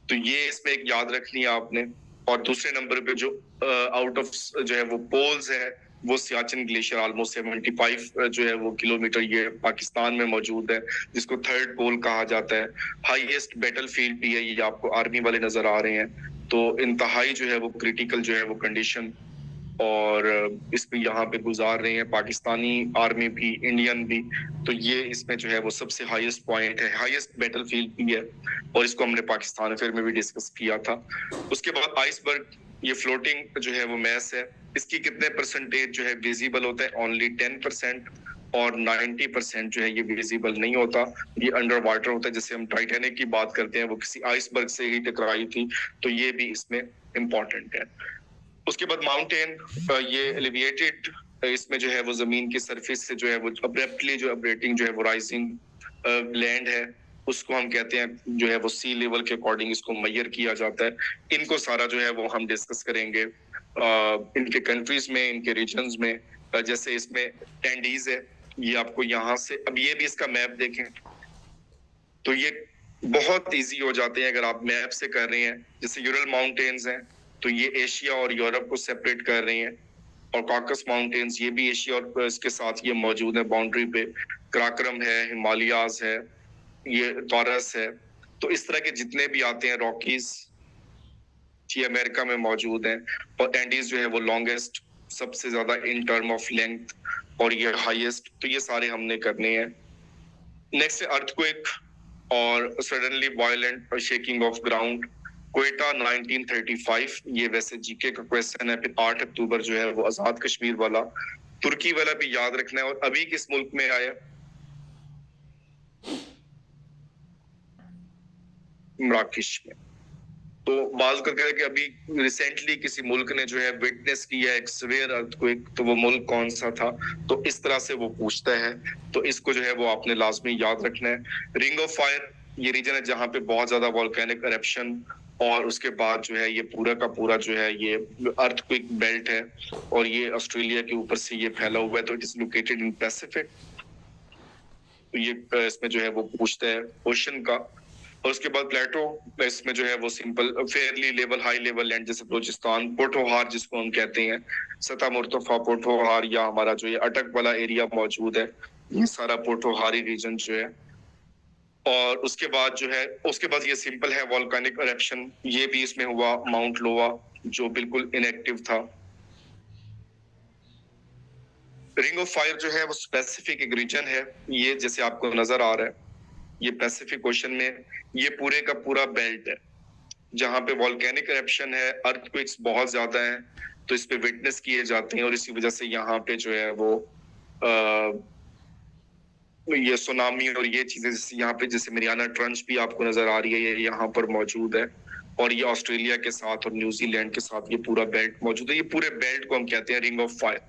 तो ये इसमें एक याद रखनी है आपने। और दूसरे नंबर पे जो आउट ऑफ जो है वो पोल्स है, वो सियाचिन ग्लेशियर ऑलमोस्ट 75 जो है वो किलोमीटर ये पाकिस्तान में मौजूद है, जिसको थर्ड पोल कहा जाता है। हाईएस्ट बैटलफील्ड भी है, ये आपको आर्मी वाले नजर आ रहे हैं। तो इंतहाई जो है वो क्रिटिकल जो है वो कंडीशन और इस पे यहाँ पे गुजार रहे हैं पाकिस्तानी आर्मी भी, इंडियन भी। तो ये इसमें जो है वो सबसे हाईएस्ट पॉइंट है, हाईएस्ट बैटलफील्ड भी है, और इसको हमने पाकिस्तान अफेयर में भी डिस्कस किया था। उसके बाद आइसबर्ग, ये फ्लोटिंग जो है वो मैस है। इसकी कितने परसेंटेज जो है विजिबल होता है? ओनली 10%, और 90% जो है ये विजिबल नहीं होता, ये अंडर वाटर होता है। जैसे हम टाइटैनिक की बात करते हैं, वो किसी आइसबर्ग से ही टकराई थी, तो ये भी इसमें इम्पोर्टेंट है। उसके बाद माउंटेन, ये एलिवेटेड, इसमें जो है वो जमीन की सरफेस से जो है वो अब्रप्टली जो अपरेटिंग जो है वो राइजिंग लैंड है, उसको हम कहते हैं जो है वो सी लेवल के अकॉर्डिंग इसको मेजर किया जाता है। इनको सारा जो है वो हम डिस्कस करेंगे इनके कंट्रीज में, इनके रीजन्स में। जैसे इसमें टेंडीज है, ये आपको यहाँ से, अब ये भी इसका मैप देखें तो ये बहुत इजी हो जाते हैं अगर आप मैप से कर रहे हैं। जैसे यूरल माउंटेन्स हैं, तो ये एशिया और यूरोप को सेपरेट कर रही हैं। और कॉकस माउंटेन्स, ये भी एशिया और इसके साथ ये मौजूद है बाउंड्री पे। कराक्रम है, हिमालयाज है, ये टॉरस है। तो इस तरह के जितने भी आते हैं रॉकीज, ये अमेरिका में मौजूद हैं। और एंडीज जो है वो लॉन्गेस्ट, सबसे ज्यादा इन टर्म ऑफ लेंथ, और ये हाईएस्ट। तो ये सारे हमने करने हैं। नेक्स्ट है अर्थक्वेक और suddenly violent shaking of ground, Quetta 1935। ये वैसे जीके का क्वेश्चन है। फिर 8 अक्टूबर जो है वो आजाद कश्मीर वाला, तुर्की वाला भी याद रखना है। और अभी किस मुल्क में आया? मराकश में। तो बात करते हैं कि अभी रिसेंटली किसी मुल्क ने जो है विटनेस किया एक सीवियर अर्थक्वेक, तो वो मुल्क कौन सा था? तो इस तरह से वो पूछता है, तो इसको जो है वो आपने लाजमी याद रखना है। रिंग ऑफ फायर, ये रीजन है जहाँ पे बहुत ज्यादा वोल्केनिक एरप्शन, और उसके बाद जो है ये पूरा का पूरा जो है ये अर्थक्वेक बेल्ट है, और ये ऑस्ट्रेलिया के ऊपर से ये फैला हुआ है। तो it is located in Pacific. तो ये इसमें जो है वो पूछता है ओशन का। और उसके बाद प्लेटो, इसमें जो है वो simple Fairlie level high level land जैसे बलूचिस्तान, पोठोहार जिसको हम कहते हैं, सता मुर्तफा पोठोहार, या हमारा जो ये अटक वाला एरिया मौजूद है, ये सारा पोठोहारी रीजन जो है। और उसके बाद जो है, उसके बाद ये सिंपल है वॉल्केनिक इरप्शन, ये भी इसमें हुआ, माउंट लोवा जो बिल्कुल इनएक्टिव था। रिंग ऑफ फायर जो है वो स्पेसिफिक एक रीजन है, ये जैसे आपको नजर आ रहा है, ये पैसिफिक ओशन में ये पूरे का पूरा बेल्ट है जहां पे वॉल्केनिक इरप्शन है, अर्थक्वेक्स बहुत ज्यादा है, तो इस पे विटनेस किए जाते हैं, और इसी वजह से यहाँ पे जो है वो ये सुनामी और ये चीजें, जैसे यहाँ पे जैसे मरियाना ट्रंच भी आपको नजर आ रही है, ये यहाँ पर मौजूद है, और ये ऑस्ट्रेलिया के साथ और न्यूजीलैंड के साथ ये पूरा बेल्ट मौजूद है। ये पूरे बेल्ट को हम कहते हैं रिंग ऑफ फायर,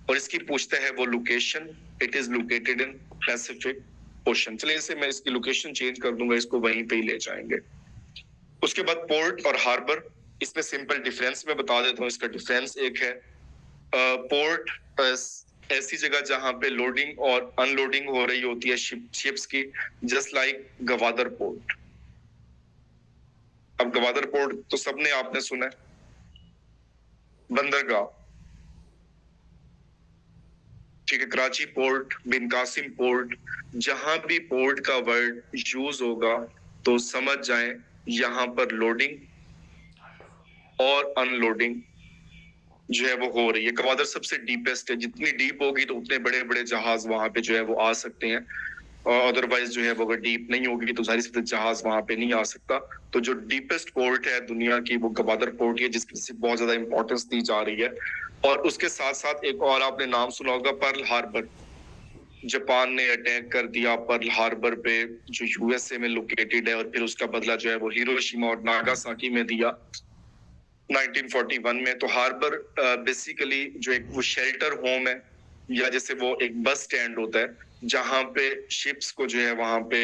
और इसकी पूछता है वो location, it is located in Pacific ocean. चलिए इसे मैं इसकी लोकेशन चेंज कर दूंगा, इसको वहीं पे ही ले जाएंगे। उसके बाद पोर्ट और हार्बर, इसमें सिंपल डिफरेंस मैं बता देता हूँ। इसका डिफरेंस एक है, पोर्ट ऐसी जगह जहां पे लोडिंग और अनलोडिंग हो रही होती है शिप्स की, जस्ट लाइक गवादर पोर्ट। अब गवादर पोर्ट तो सबने आपने सुना है, बंदरगाह, ठीक है, कराची पोर्ट, बिन कासिम पोर्ट, जहां भी पोर्ट का वर्ड यूज होगा तो समझ जाएं यहां पर लोडिंग और अनलोडिंग जो है वो हो रही है। गवादर सबसे डीपेस्ट है, जितनी डीप होगी तो उतने बड़े बड़े जहाज वहां पे जो है वो आ सकते हैं, और अदरवाइज जो है वो अगर डीप नहीं होगी तो सारी जहाज वहां पे नहीं आ सकता। तो जो डीपेस्ट पोर्ट है दुनिया की वो गवादर पोर्ट है, जिसकी बहुत ज्यादा इंपॉर्टेंस दी जा रही है। और उसके साथ साथ एक और आपने नाम सुना होगा, पर्ल हार्बर। जापान ने अटैक कर दिया पर्ल हार्बर पे जो यूएसए में लोकेटेड है, और फिर उसका बदला जो है वो हिरोशिमा और नागासाकी में दिया 1941 में। तो हार्बर बेसिकली जो एक वो शेल्टर होम है, या जैसे वो एक बस स्टैंड होता है जहां पे शिप्स को जो है वहां पे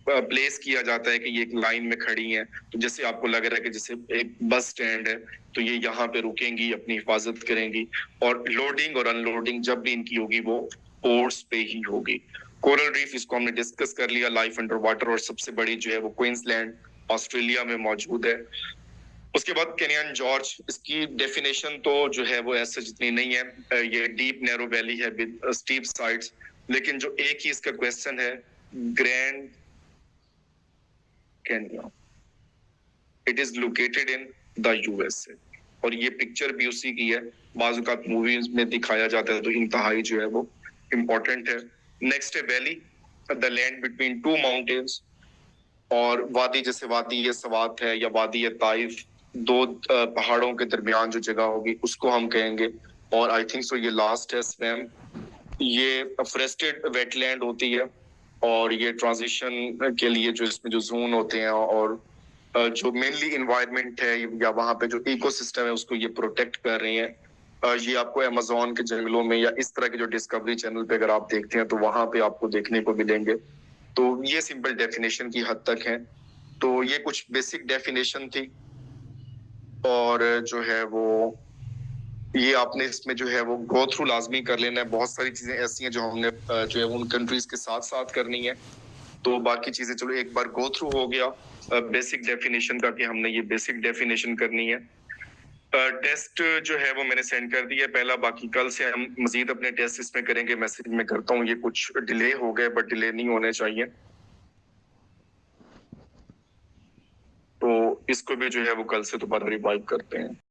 प्लेस किया जाता है कि ये एक लाइन में खड़ी हैं, तो जैसे आपको लग रहा है कि जैसे एक बस स्टैंड है, तो ये यहाँ पे रुकेंगी, अपनी हिफाजत करेंगी, और लोडिंग और अनलोडिंग जब भी इनकी होगी वो पोर्ट्स पे ही होगी। कोरल रीफ, इसको हमने डिस्कस कर लिया, लाइफ अंडर वाटर, और सबसे बड़ी जो है वो क्वींसलैंड ऑस्ट्रेलिया में मौजूद है। उसके बाद केनियन जॉर्ज, इसकी डेफिनेशन तो जो है वो ऐसे जितनी नहीं है, ये डीप नैरो वैली है विद स्टीप साइड्स, लेकिन जो एक ही इसका क्वेश्चन है, grand canyon, it is located in the USA, और ये पिक्चर भी उसी की है, बाजुकात मूवीज में दिखाया जाता है, तो इंतहाई जो है वो इम्पोर्टेंट है। नेक्स्ट है valley, the land between two mountains, और वादी, जैसे वादी ये सवात है या वादी ये ताइफ, दो पहाड़ों के दरमियान जो जगह होगी उसको हम कहेंगे। और आई थिंक सो ये लास्ट है स्वयं, ये फॉरेस्टेड वेटलैंड होती है, और ये ट्रांजिशन के लिए जो इसमें जो जोन होते हैं और जो मेनली इन्वायरमेंट है या वहाँ पे जो इकोसिस्टम है उसको ये प्रोटेक्ट कर रही है। ये आपको अमेज़न के जंगलों में या इस तरह के जो डिस्कवरी चैनल पे अगर आप देखते हैं तो वहां पे आपको देखने को मिलेंगे। तो ये सिंपल डेफिनेशन की हद तक है। तो ये कुछ बेसिक डेफिनेशन थी, और जो है वो ये आपने इसमें जो है वो गो थ्रू लाजमी कर लेना है। बहुत सारी चीजें ऐसी हैं जो हमने जो है उन कंट्रीज के साथ साथ करनी है, तो बाकी चीजें चलो एक बार गो थ्रू हो गया बेसिक डेफिनेशन का कि हमने ये बेसिक डेफिनेशन करनी है। टेस्ट जो है वो मैंने सेंड कर दिया है पहला, बाकी कल से हम मजीद अपने टेस्ट इसमें करेंगे। मैसेज में करता हूँ, ये कुछ डिले हो गए बट डिले नहीं होने चाहिए, तो इसको भी जो है वो कल से दोबारा रिवाइव करते हैं।